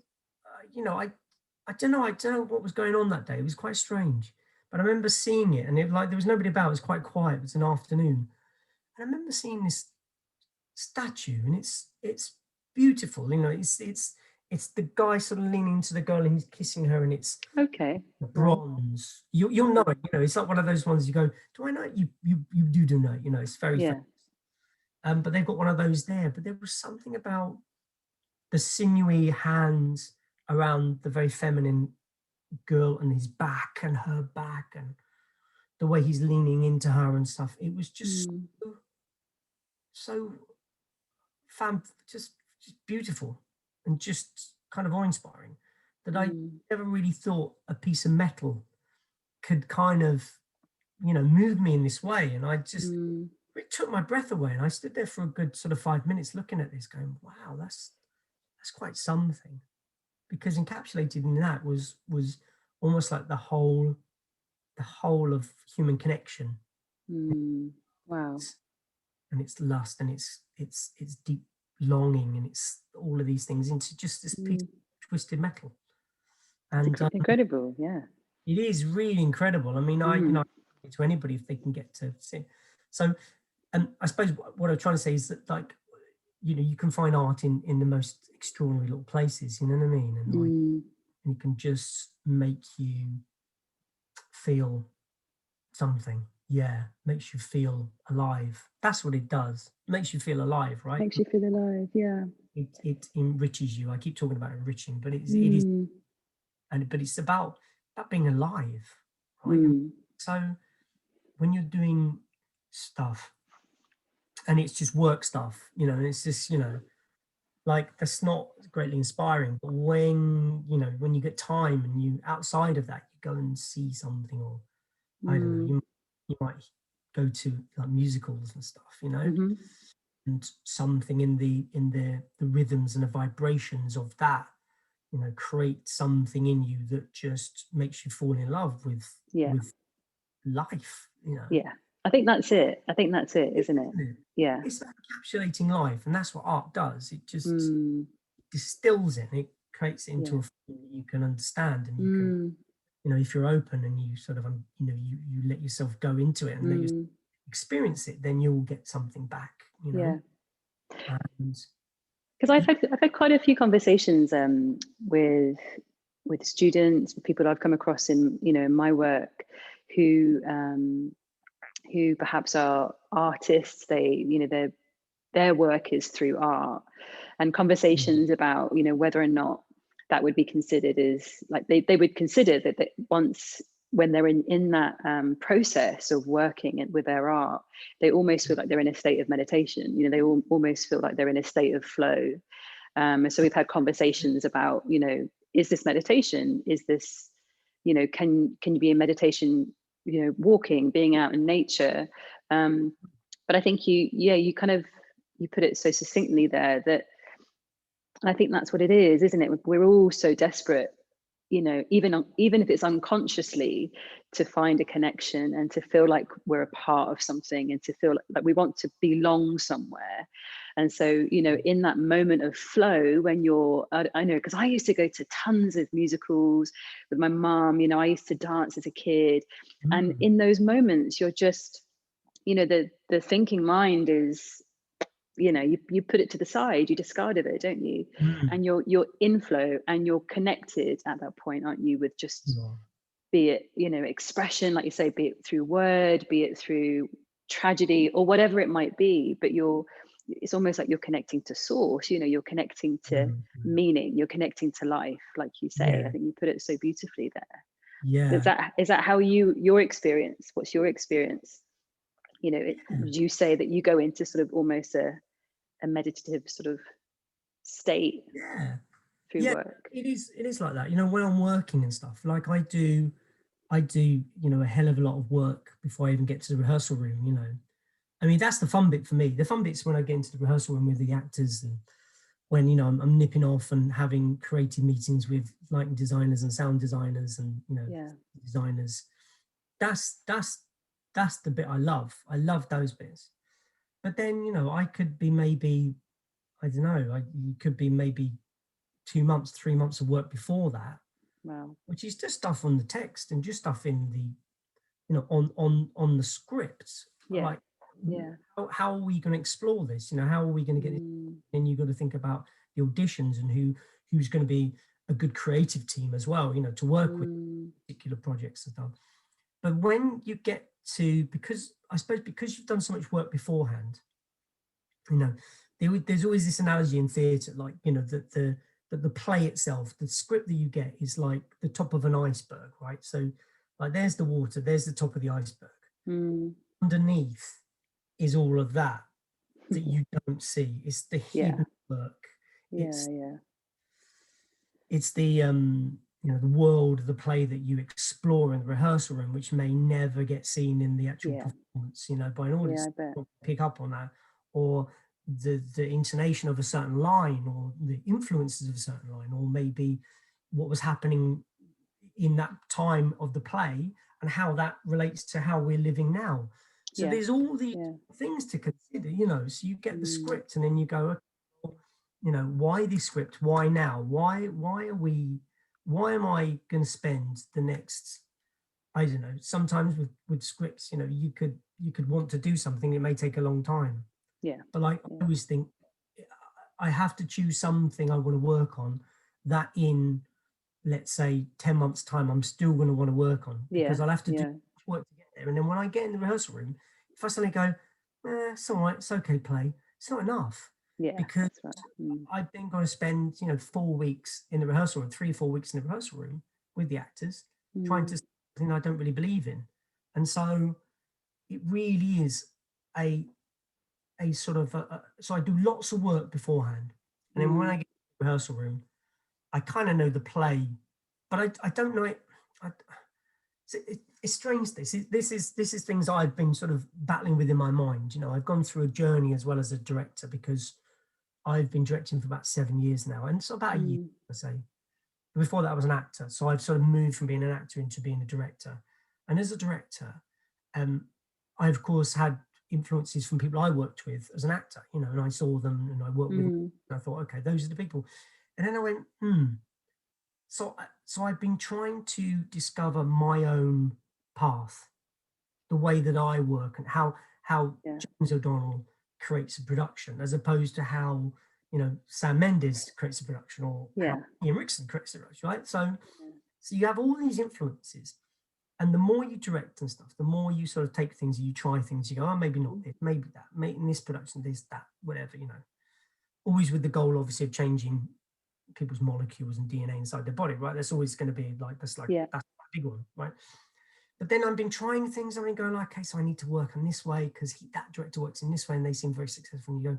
don't know, what was going on that day. It was quite strange, but I remember seeing it, and it like there was nobody about. It was quite quiet. It was an afternoon, and I remember seeing this statue, and it's beautiful. You know, it's the guy sort of leaning into the girl, and he's kissing her, and it's Okay. Right. bronze. You'll know it. You know, it's like one of those ones you go, do I know it? You do know it. You know, it's very Yeah. famous. But they've got one of those there. But there was something about the sinewy hands around the very feminine girl and his back and her back and the way he's leaning into her and stuff. It was just Mm, so, so fam, just beautiful and just kind of awe-inspiring that I mm, never really thought a piece of metal could kind of, you know, move me in this way. And I just, mm, it took my breath away. And I stood there for a good sort of 5 minutes looking at this going, wow, that's quite something. Because encapsulated in that was almost like the whole of human connection, mm. Wow. and its lust and its deep longing and it's all of these things into just this piece Mm. of twisted metal. It's And incredible. Yeah. it is really incredible. I mean, Mm, to anybody if they can get to see. So, and I suppose what I'm trying to say is that, like, you know, you can find art in the most extraordinary little places. You know what I mean? And like, mm, and it can just make you feel something. Yeah, makes you feel alive. That's what it does. It makes you feel alive, right? makes you feel alive. Yeah. It enriches you. I keep talking about enriching, but it is, Mm, and but it's about being alive, right? And mm, so when you're doing stuff and it's just work stuff, you know, and it's just, you know, like that's not greatly inspiring. But when you get time and you outside of that, you go and see something, or I don't know, mm, you might go to like musicals and stuff, you know, mm-hmm. and something in the rhythms and the vibrations of that, you know, create something in you that just makes you fall in love with Yeah. with life, you know. Yeah. I think that's it. I think that's it, isn't it? Isn't it? Yeah. It's about encapsulating life, and that's what art does. It just Mm, distills it, and it creates it into yeah. a form that you can understand, and you can, Mm, you know, if you're open and you sort of, you know, you let yourself go into it and let yourself mm, experience it, then you'll get something back, you know. yeah. And Because I've had quite a few conversations with students, with people I've come across in in my work, who who perhaps are artists. Their work is through art, and conversations about whether or not that would be considered as like they would consider that once when they're in that process of working with their art, they almost feel like they're in a state of meditation. They almost feel like they're in a state of flow. So we've had conversations about, is this meditation? Is this, can you be in meditation, walking, being out in nature? But I think you kind of, you put it so succinctly there that I think that's what it is, isn't it? We're all so desperate, even if it's unconsciously, to find a connection and to feel like we're a part of something and to feel like we want to belong somewhere. And so, in that moment of flow, when I know, because I used to go to tons of musicals with my mom, I used to dance as a kid. And mm, in those moments, you're just, the thinking mind is, you put it to the side, you discarded it, don't you? mm, And you're in flow and you're connected at that point, aren't you, with just, you are. be it expression, like you say, be it through word, be it through tragedy or whatever it might be. But it's almost like you're connecting to source, you're connecting to Mm, mm. meaning, you're connecting to life, like you say. I Yeah, think you put it so beautifully there. is yeah, that is that how your experience, what's your experience? yeah, Would you say that you go into sort of almost a meditative sort of state yeah, through yeah. work? It is like that. You know, when I'm working and stuff, like I do, you know, a hell of a lot of work before I even get to the rehearsal room. You know, I mean, that's the fun bit for me. The fun bit's when I get into the rehearsal room with the actors, and when, you know, I'm nipping off and having creative meetings with lighting designers and sound designers and, you know, Yeah. designers. That's the bit I love. I love those bits. But then, you know, I could be maybe, I don't know, you could be maybe 2 months, 3 months of work before that, Wow. which is just stuff on the text and just stuff in the, on the scripts. Yeah. Like, Yeah. how are we going to explore this? How are we going to get it? And you've got to think about the auditions and who's going to be a good creative team as well, to work with particular projects and stuff. But when you get to, because I suppose because you've done so much work beforehand, there's always this analogy in theatre, like, that the play itself, the script that you get is like the top of an iceberg, right? So like there's the water, there's the top of the iceberg. Underneath is all of that you don't see. It's the hidden work. Yeah. Yeah. It's the the world of the play that you explore in the rehearsal room, which may never get seen in the actual performance, by an audience. Yeah, I bet. Pick up on that, or the intonation of a certain line, or the influences of a certain line, or maybe what was happening in that time of the play and how that relates to how we're living now. So there's all these things to consider, so you get the script and then you go, why this script? Why now? Why am I going to spend the next, I don't know, sometimes with scripts, you could want to do something, it may take a long time. Yeah. But like, I always think I have to choose something I want to work on that in, let's say, 10 months time, I'm still going to want to work on, because I'll have to do work to get there. And then when I get in the rehearsal room, if I suddenly go, it's all right, it's okay, play, it's not enough. Yeah, because I've then got to spend 4 weeks in the rehearsal room, 3 or 4 weeks in the rehearsal room with the actors, trying to something I don't really believe in. And so it really is a sort of so I do lots of work beforehand, and then when I get in the rehearsal room, I kind of know the play, but I don't know it. It's strange. This is things I've been sort of battling with in my mind. I've gone through a journey as well as a director, because I've been directing for about 7 years now, and it's about a year, I say. Before that, I was an actor, so I've sort of moved from being an actor into being a director. And as a director, I of course had influences from people I worked with as an actor, and I saw them and I worked with them, and I thought, okay, those are the people. And then I went, So I've been trying to discover my own path, the way that I work, and how James O'Donnell creates a production, as opposed to how Sam Mendes creates a production, or how Ian Rickson creates a production, right? So you have all these influences, and the more you direct and stuff, the more you sort of take things, you try things, you go, oh, maybe not this, maybe that, maybe in this production, this, that, whatever, always with the goal, obviously, of changing people's molecules and DNA inside their body, right? That's always going to be like, that's a big one, right? But then I've been trying things, I've been going like, okay, so I need to work on this way, because that director works in this way and they seem very successful. And you go,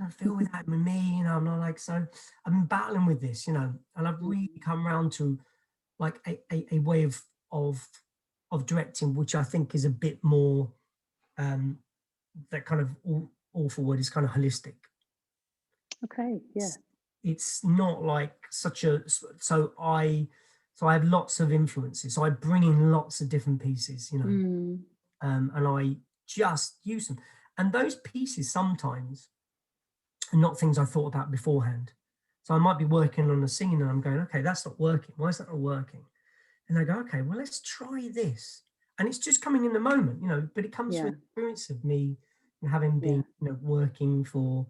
I feel with that with me, I'm not like, so I've been battling with this, and I've really come around to like a way of directing, which I think is a bit more, that kind of awful word is kind of holistic. Okay, yeah. It's not like such a, so I have lots of influences, so I bring in lots of different pieces, and I just use them, and those pieces sometimes are not things I thought about beforehand. So I might be working on a scene and I'm going, okay, that's not working, why is that not working? And I go, okay, well, let's try this, and it's just coming in the moment, but it comes from the experience of me having been working for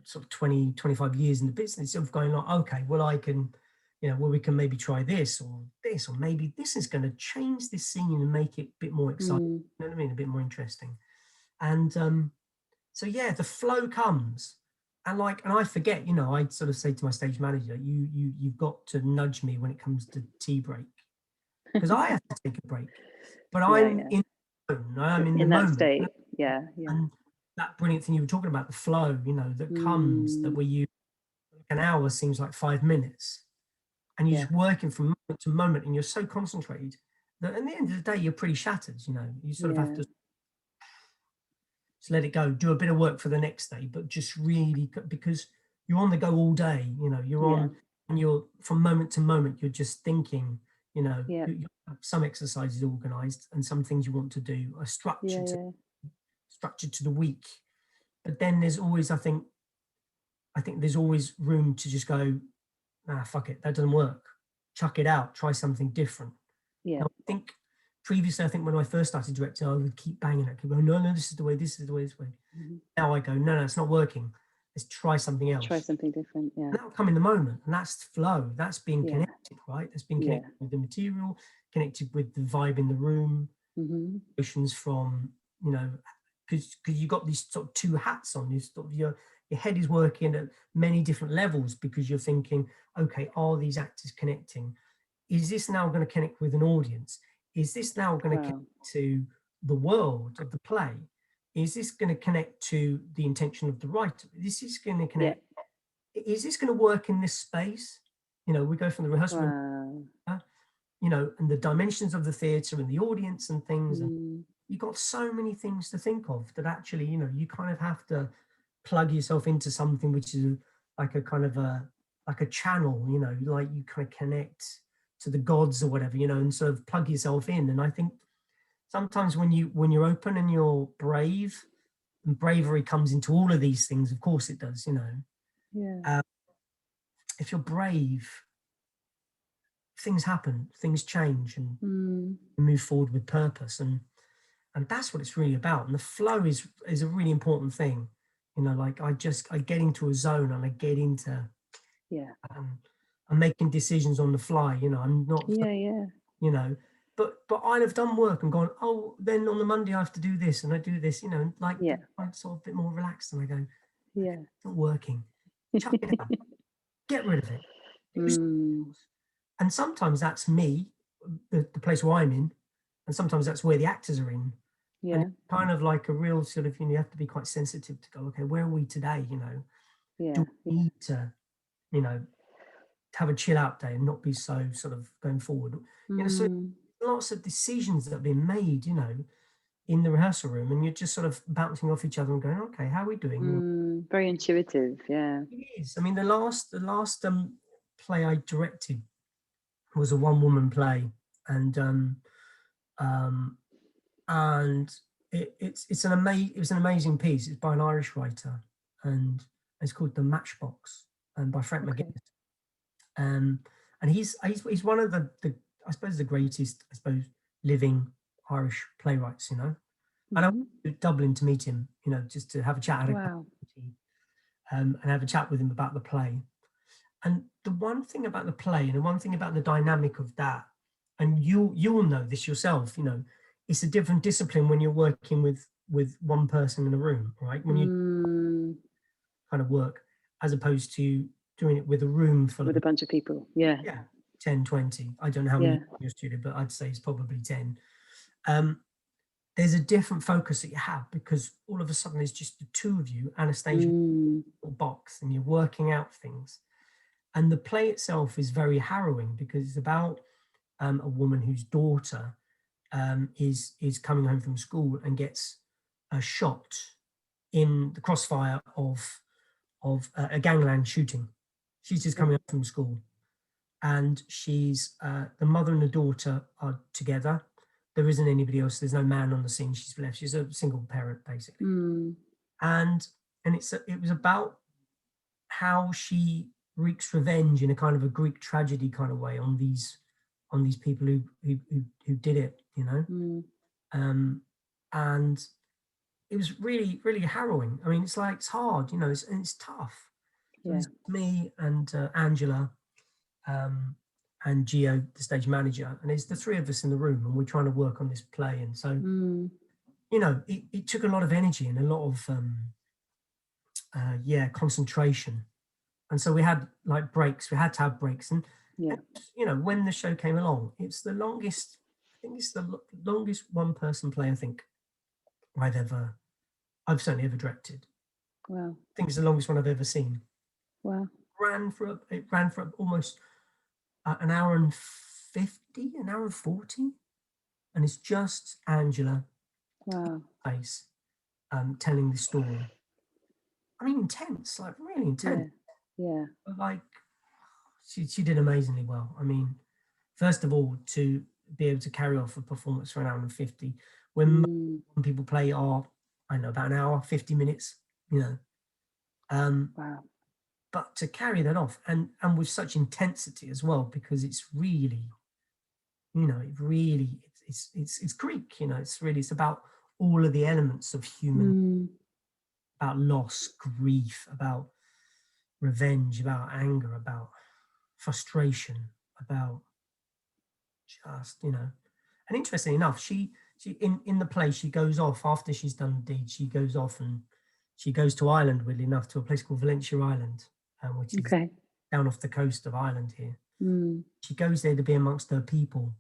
sort of 20, 25 years in the business, of going like, okay, well, I can, well, we can maybe try this, or maybe this is going to change this scene and make it a bit more exciting, you know what I mean, a bit more interesting. And so, the flow comes, and I forget, I sort of say to my stage manager, you've got to nudge me when it comes to tea break, because I have to take a break, but I'm in the zone, I'm in the that moment. State. And that brilliant thing you were talking about, the flow, that comes, that where you, an hour seems like 5 minutes, and you're just working from moment to moment, and you're so concentrated that at the end of the day, you're pretty shattered, you sort of have to just let it go, do a bit of work for the next day, but just really, because you're on the go all day, you're on, and you're from moment to moment, you're just thinking, some exercises organized, and some things you want to do are structured to the week. But then there's always, I think, I think there's always room to just go, nah, fuck it, that doesn't work. Chuck it out, try something different. Yeah. Now, I think previously, I think when I first started directing, I would keep banging it, keep going, no, no, this is the way, this is the way, this way. Mhm. Now I go, no, no, it's not working. Let's try something Try else. something different. Yeah. And that'll come in the moment, and that's flow. That's being Yeah. connected, right? That's being Yeah. connected with the material, connected with the vibe in the room, Hmm. emotions from, you know, because you've got these sort of two hats on. You sort of your head is working at many different levels because you're thinking, okay, are these actors connecting? Is this now going to connect with an audience? Is this now going to Wow. connect to the world of the play? Is this going to connect to the intention of the writer? This is going to Yeah. connect. Is this going to work in this space? You know, we go from the rehearsal room, Wow. you know, and the dimensions of the theatre and the audience and things. And Mm. you've got so many things to think of that actually, you know, you kind of have to plug yourself into something which is like a kind of like a channel, you know, like you kind of connect to the gods or whatever, you know, and sort of plug yourself in. And I think sometimes when you're open and you're brave, and bravery comes into all of these things, of course it does, you know. Yeah. Uh, if you're brave, things happen, things change, and Mm. you move forward with purpose. And that's what it's really about. And the flow is a really important thing. You know, like I get into a zone and I get into Yeah. I'm making decisions on the fly. You know, I'm not, Yeah. Yeah. you know, but I'd have done work and gone, oh, then on the Monday I have to do this and I do this, you know, like Yeah. I'm sort of a bit more relaxed and I go, Yeah. it's not working. Chuck it out. Get rid of it. Do something Mm. else. And sometimes that's me, the place where I'm in, and sometimes that's where the actors are in. And Yeah. it's kind of like a real sort of, you have to be quite sensitive to go, okay, where are we today? You know, Yeah. do we need to, you know, have a chill out day and not be so sort of going forward? You know, so Mm. lots of decisions that have been made, you know, in the rehearsal room, and you're just sort of bouncing off each other and going, okay, how are we doing? You know, Mm. Very intuitive. Yeah. it is. I mean, the last play I directed was a one woman play, and um, and it was an amazing piece. It's by an Irish writer, and it's called The Matchbox, and by Frank Okay. McGuinness. Um, and he's one of the I suppose the greatest, I suppose, living Irish playwrights. You know, and I went Hmm. to Dublin to meet him. You know, just to have a chat, Wow. and have a chat with him about the play. And the one thing about the play, and the one thing about the dynamic of that, and you'll know this yourself, you know, it's a different discipline when you're working with one person in a room, right? When you Mm. kind of work, as opposed to doing it with a room full With of, a bunch of people. Yeah. yeah, 10, 20. I don't know how many Yeah. in your studio, but I'd say it's probably 10. Um, there's a different focus that you have because all of a sudden there's just the two of you and a stage Mm. box and you're working out things. And the play itself is very harrowing because it's about a woman whose daughter is coming home from school and gets shot in the crossfire of a gangland shooting. She's just Yeah. coming up from school, and she's the mother and the daughter are together. There isn't anybody else. There's no man on the scene. She's left. She's a single parent basically, Mm. and it was about how she wreaks revenge in a kind of a Greek tragedy kind of way on these people who did it, you know. Mm. And it was really really harrowing. I mean, it's like it's hard, you know, it's tough. So Yeah. there's me and Angela um, and Gio, the stage manager, and it's the three of us in the room, and we're trying to work on this play. And so, Mm. you know, it took a lot of energy and a lot of yeah, concentration. And so we had like breaks. We had to have breaks, Yeah. and you know, when the show came along, it's the longest. I think it's the longest one-person play I think I've certainly ever directed. Wow. I think it's the longest one I've ever seen. Wow. It ran for almost an hour and 50, an hour and 40, and it's just Angela Wow. face telling the story. I mean, intense, like really intense. Yeah. Yeah. But like she did amazingly well. I mean, first of all, to be able to carry off a performance for an hour and 50, when Mm. people play are, I don't know, about an hour, 50 minutes, you know. Um, Wow. but to carry that off, and with such intensity as well, because it's really, it's Greek, it's about all of the elements of human, about loss, grief, about revenge, about anger, about frustration, about just, and interestingly enough, she in the play, she goes off after she's done the deed, she goes off and she goes to Ireland, weirdly enough, to a place called Valentia Island, which is down off the coast of Ireland here. She goes there to be amongst her people,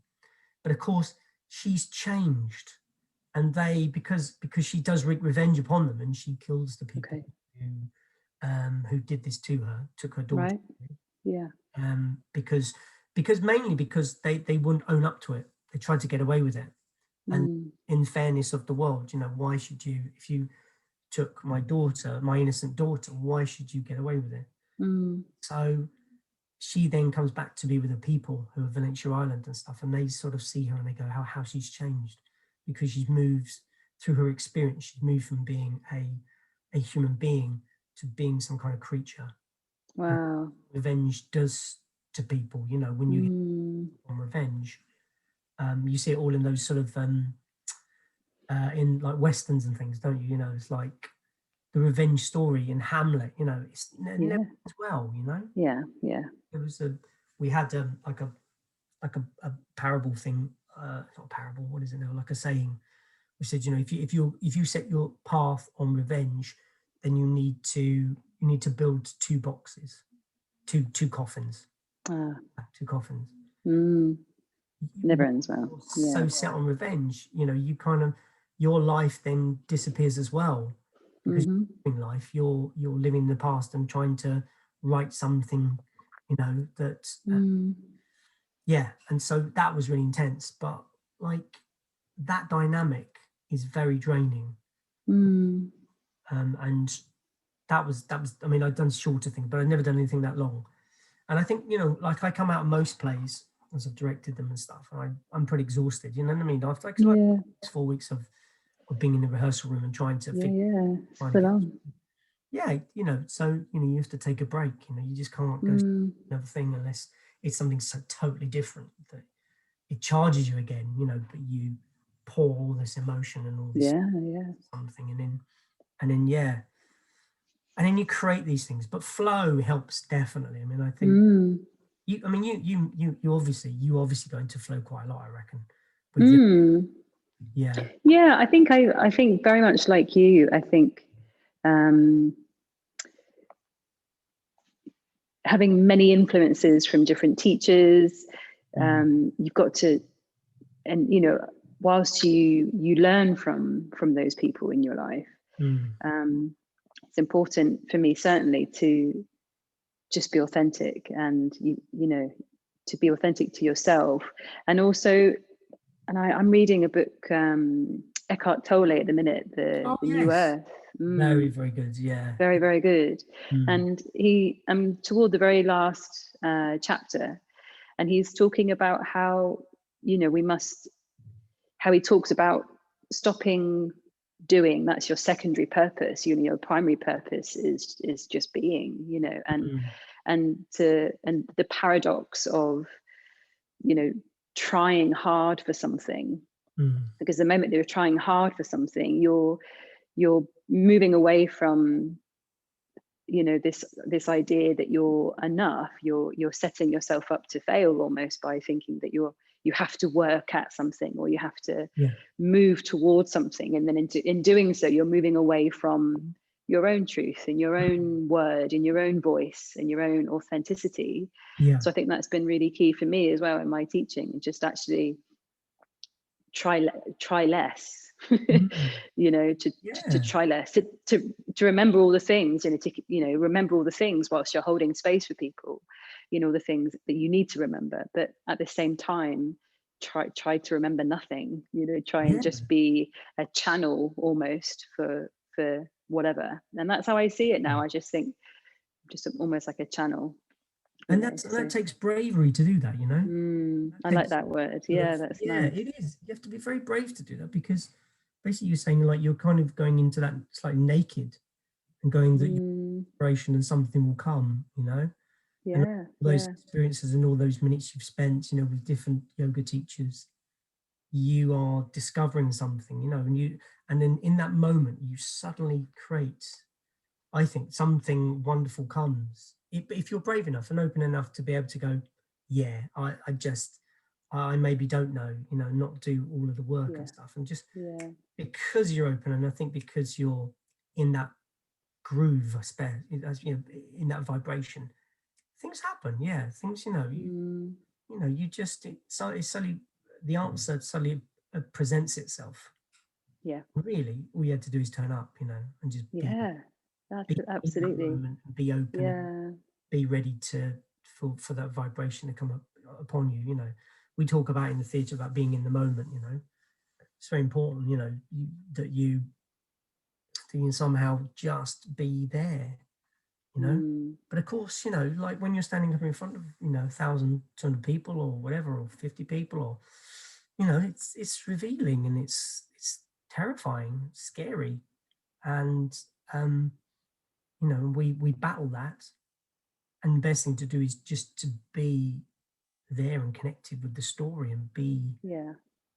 but of course she's changed, and they, because she does wreak revenge upon them, and she kills the people who did this to her, took her daughter. Because mainly because they wouldn't own up to it. They tried to get away with it. And in fairness of the world, why should you, if you took my daughter, my innocent daughter, why should you get away with it? So she then comes back to be with the people who are Valentia Island and stuff, and they sort of see her and they go, how she's changed, because she's moved through her experience. She's moved from being a human being to being some kind of creature. Wow. Revenge does to people, when you get on revenge. You see it all in those sort of in like westerns and things, don't you? It's like the revenge story in Hamlet. It's never as well. Yeah. There was we had like a parable thing. Not a parable. What is it now? Like a saying, which said, if you set your path on revenge, then you need to build two boxes, two coffins. Two coffins. Never ends well. So set on revenge, you kind of, your life then disappears as well, because you're living life, you're living in the past and trying to write something, that and so that was really intense, but like that dynamic is very draining. And that was I mean, I'd done shorter things, but I'd never done anything that long. And I think, like I come out of most plays as I've directed them and stuff, and I'm pretty exhausted, you know what I mean? After like 4 weeks of being in the rehearsal room and trying to full on. So you have to take a break, you just can't go to another thing unless it's something so totally different that it charges you again, but you pour all this emotion and all this something, and then you create these things. But flow helps definitely. I mean, I think you obviously go into flow quite a lot, I reckon. But I think very much like you. I think having many influences from different teachers, you've got to, and whilst you learn from those people in your life, it's important for me certainly to just be authentic, and to be authentic to yourself. And also, and I'm reading a book, Eckhart Tolle at the minute, the New Earth. Very, very good. Very, very good. And I'm toward the very last chapter, and he's talking about how how he talks about stopping doing. That's your secondary purpose. Your primary purpose is just being. And the paradox of trying hard for something, because the moment that you're trying hard for something, you're moving away from this idea that you're enough. You're setting yourself up to fail almost by thinking that you have to work at something, or you have to move towards something, and then in doing so you're moving away from your own truth and your own word and your own voice and your own authenticity. So I think that's been really key for me as well in my teaching, and just actually try less. To try less, to remember all the things, to remember all the things whilst you're holding space for people, the things that you need to remember, but at the same time try to remember nothing, try and just be a channel almost for whatever. And that's how I see it now. I just think just almost like a channel. And that takes bravery to do that, I like that word. That's nice. It is. You have to be very brave to do that, because basically you're saying, like, you're kind of going into that slightly naked and going that inspiration and something will come, and all Yeah, those yeah. experiences and all those minutes you've spent, with different yoga teachers, you are discovering something, and then in that moment you suddenly create, I think, something wonderful comes. If you're brave enough and open enough to be able to go, yeah, I maybe don't know, not do all of the work and Yeah, stuff, and just yeah. because you're open, and I think because you're in that groove, I suppose, as in that vibration, things happen. Yeah, things, Mm, you just it's suddenly the answer suddenly presents itself. yeah, Really, all you had to do is turn up, and just yeah. be That's in that absolutely. moment, and be open, and Yeah. be ready to for that vibration to come up upon you. We talk about in the theatre about being in the moment. It's very important. That you can somehow just be there. Mm, But of course, like when you're standing up in front of 1,200 people or whatever, or 50 people, or it's revealing, and it's terrifying, scary, and um, we battle that, and the best thing to do is just to be there and connected with the story, and be, yeah.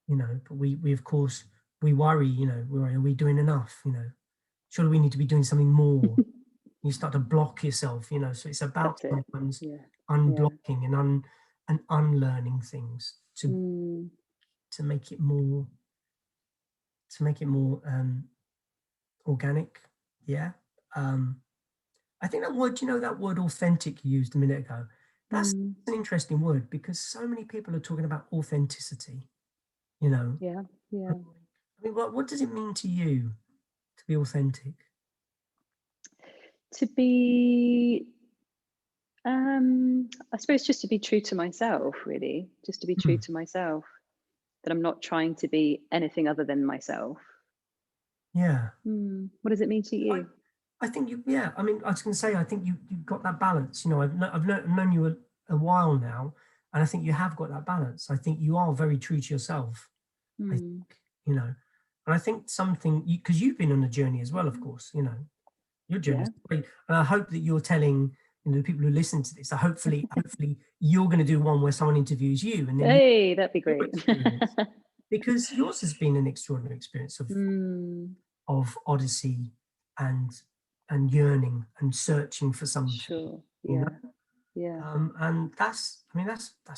but we of course we worry, we worry, are we doing enough, surely we need to be doing something more. You start to block yourself, so it's about That's it. sometimes Yeah, yeah. unblocking and unlearning things Mm, to make it more organic. Yeah. um I think that word, that word authentic you used a minute ago, that's mm, an interesting word, because so many people are talking about authenticity, you know. yeah, I yeah. mean, what does it mean to you to be authentic? To be, I suppose, just to be true to myself, really, just to be true Hmm. to myself, that I'm not trying to be anything other than myself. Yeah. What does it mean to I, you? I think yeah, I mean, I was going to say, I think you've got that balance. I've known you a while now, and I think you have got that balance. I think you are very true to yourself. I think, Mm, you know, and I think something, because you've been on a journey as well, of course, your journey yeah. is great. And I hope that you're telling, the people who listen to this, so hopefully you're going to do one where someone interviews you, and then Hey, that'd be your great. experience, because yours has been an extraordinary experience mm, of odyssey, and yearning and searching for something, sure. you Yeah, know. yeah, And that's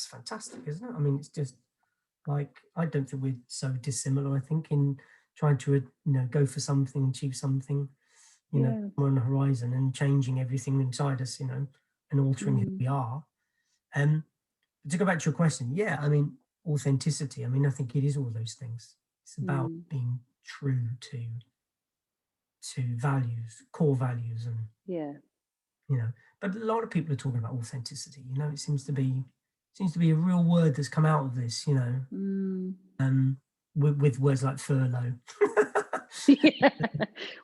fantastic, isn't it? I mean, it's just like, I don't think we're so dissimilar. I think in trying to go for something, achieve something, yeah. on the horizon, and changing everything inside us, and altering who Mm, we are. Um, but to go back to your question, yeah, I mean, authenticity. I mean, I think it is all those things. It's about mm, being true to values, core values, and yeah. you know. But a lot of people are talking about authenticity. It seems to be a real word that's come out of this. Mm, Um, with words like furlough. yeah.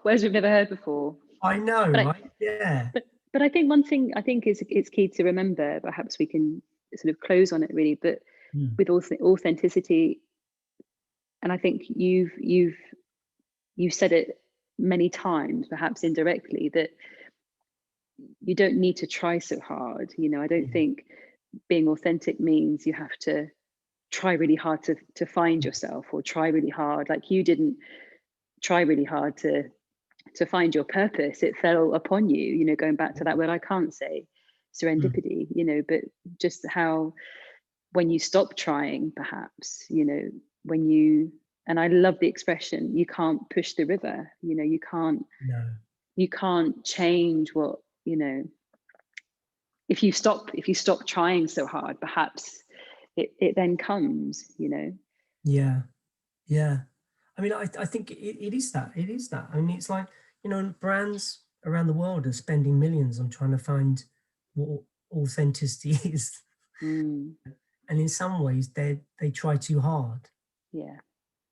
Words we've never heard before. I know, But I, right? Yeah. but I think one thing I think is it's key to remember. Perhaps we can sort of close on it really, but Mm, with authenticity, and I think you've said it many times, perhaps indirectly, that you don't need to try so hard. I don't yeah. think being authentic means you have to try really hard to find yourself, or try really hard. Like, you didn't try really hard to find your purpose. It fell upon you, going back to that word, I can't say Mm, serendipity, but just how, when you stop trying, perhaps, when you, and I love the expression, you can't push the river, no. you can't change what, if you stop trying so hard, perhaps it then comes. Yeah. Yeah. I mean, I think it is that. It is that. I mean, it's like, brands around the world are spending millions on trying to find what authenticity is. Mm, And in some ways, they try too hard, yeah,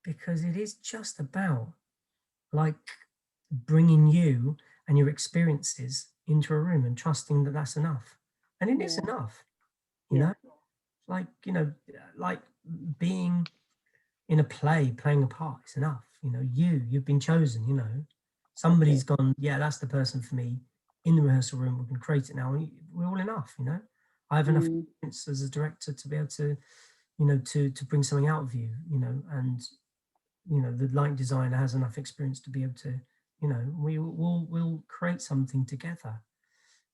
because it is just about, like, bringing you and your experiences into a room and trusting that that's enough. And it is yeah, enough, you yeah. know, like, like being in a play, playing a part is enough. You've been chosen, That's somebody's it. gone, yeah, that's the person for me. in the rehearsal room, we can create it now. We're all enough, you know. I have enough Mm, experience as a director to be able to, you know, to bring something out of you, you know, and you know, the light designer has enough experience to be able to, you know, we'll create something together.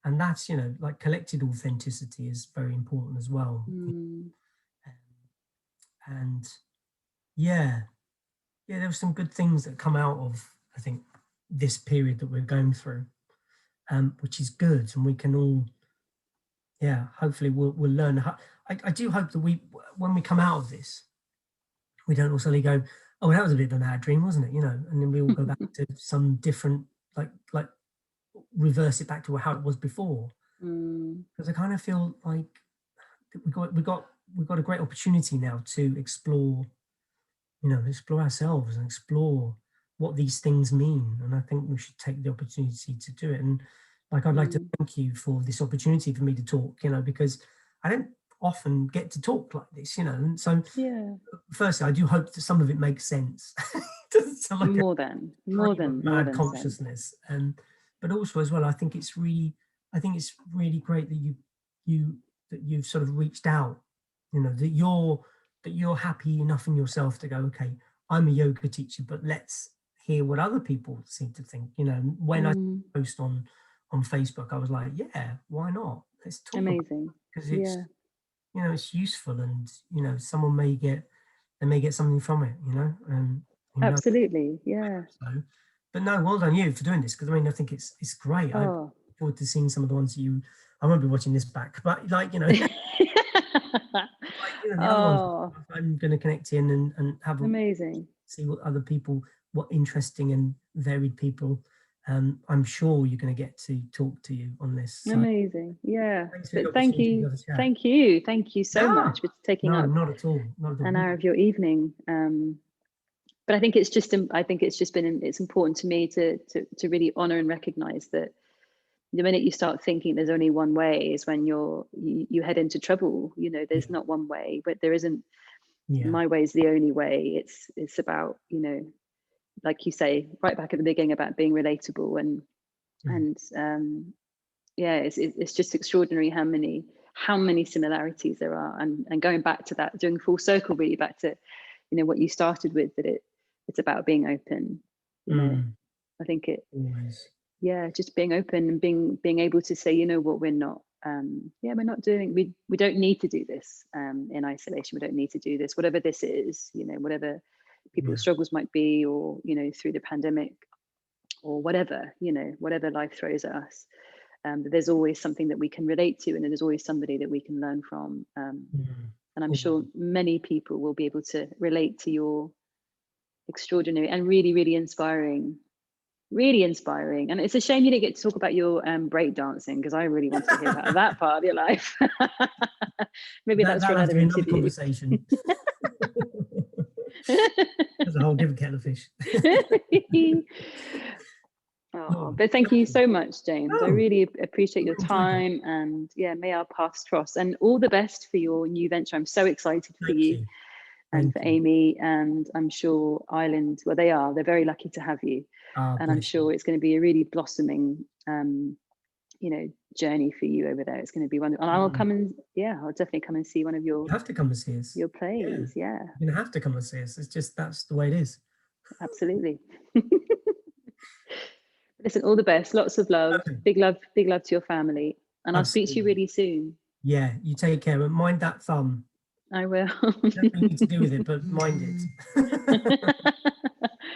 And that's, you know, like collected authenticity is very important as well. mm, And yeah, yeah, there were some good things that come out of, I think, this period that we're going through, which is good. And we can all, yeah, hopefully we'll learn. I do hope that when we come out of this, we don't also go, oh, that was a bit of a mad dream, wasn't it? You know, and then we all go back to some different, like reverse it back to how it was before. mm, Because I kind of feel like we've got a great opportunity now to explore, you know, explore ourselves and explore what these things mean. And I think we should take the opportunity to do it. And like, I'd like to mm. thank you for this opportunity for me to talk, you know, because I don't often get to talk like this, you know. And so, Yeah, firstly, I do hope that some of it makes sense. It doesn't sound like a stream of more mad than sense. consciousness. But also as well, I think it's really great that you've sort of reached out, you know, that you're happy enough in yourself to go, okay, I'm a yoga teacher, but let's hear what other people seem to think. You know, when I Mm, post on Facebook, I was like, yeah, why not? Let's talk about it, amazing. because it's, Yeah, you know, it's useful, and you know, someone may get something from it, you know, and who knows. absolutely. Yeah. So, but no, well done you for doing this, because I mean, I think it's great. I look Oh. forward to seeing some of the ones that you. I won't be watching this back, but like, you know, like, you know, the other ones, Oh, I'm going to connect in and have a amazing. see what other people, what interesting and varied people. I'm sure you're going to get to talk to you on this. So Amazing. Yeah. thanks for the But thank opportunity to you. have a chat. Thank you. Thank you so No, much for taking no, up not at all. Not at all. an hour of your evening. But I think it's just, it's important to me to really honor and recognize that the minute you start thinking there's only one way is when you head into trouble. You know, Yeah, there's not one way, but there isn't. yeah, My way is the only way. It's about, you know, like you say right back at the beginning, about being relatable mm, and yeah, it's just extraordinary how many similarities there are, and going back to that, doing full circle really back to, you know, what you started with, that it's about being open, you know. mm, I think it, always. yeah, just being open and being able to say, you know what, we're not, yeah, we're not doing, we don't need to do this in isolation. We don't need to do this, whatever this is, you know, whatever people's Yeah. struggles might be, or, you know, through the pandemic, or whatever, you know, whatever life throws at us. That there's always something that we can relate to, and there's always somebody that we can learn from. Mm, And I'm always. sure many people will be able to relate to your extraordinary and really inspiring. And it's a shame you didn't get to talk about your break dancing, because I really wanted to hear about that part of your life. Maybe that's for That'll have to another be another interview. conversation. That's a whole different kettle of fish. Oh, Oh, but thank you so much, James. I no, really appreciate I your enjoyed it. time, and yeah, may our paths cross. And all the best for your new venture. I'm so excited for Thank you you. and Thank for you. Amy, and I'm sure Ireland, well, they're very lucky to have you. Ah, And I'm bless you. sure it's going to be a really blossoming, you know, journey for you over there. It's going to be wonderful. And I'll Mm. come and, yeah, I'll definitely come and see one of You have to come and see us. your Yeah, plays. Yeah, you're gonna have to come and see us. It's just that's the way it is. absolutely. Listen, all the best. Lots of love. Okay, Big love to your family. And I'll speak to you absolutely. really soon. Yeah, you take care, but mind that thumb. I will. Nothing to do with it, but mind it.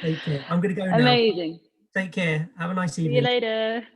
Take care. I'm gonna go now. Amazing. Take care. Have a nice See you evening. later.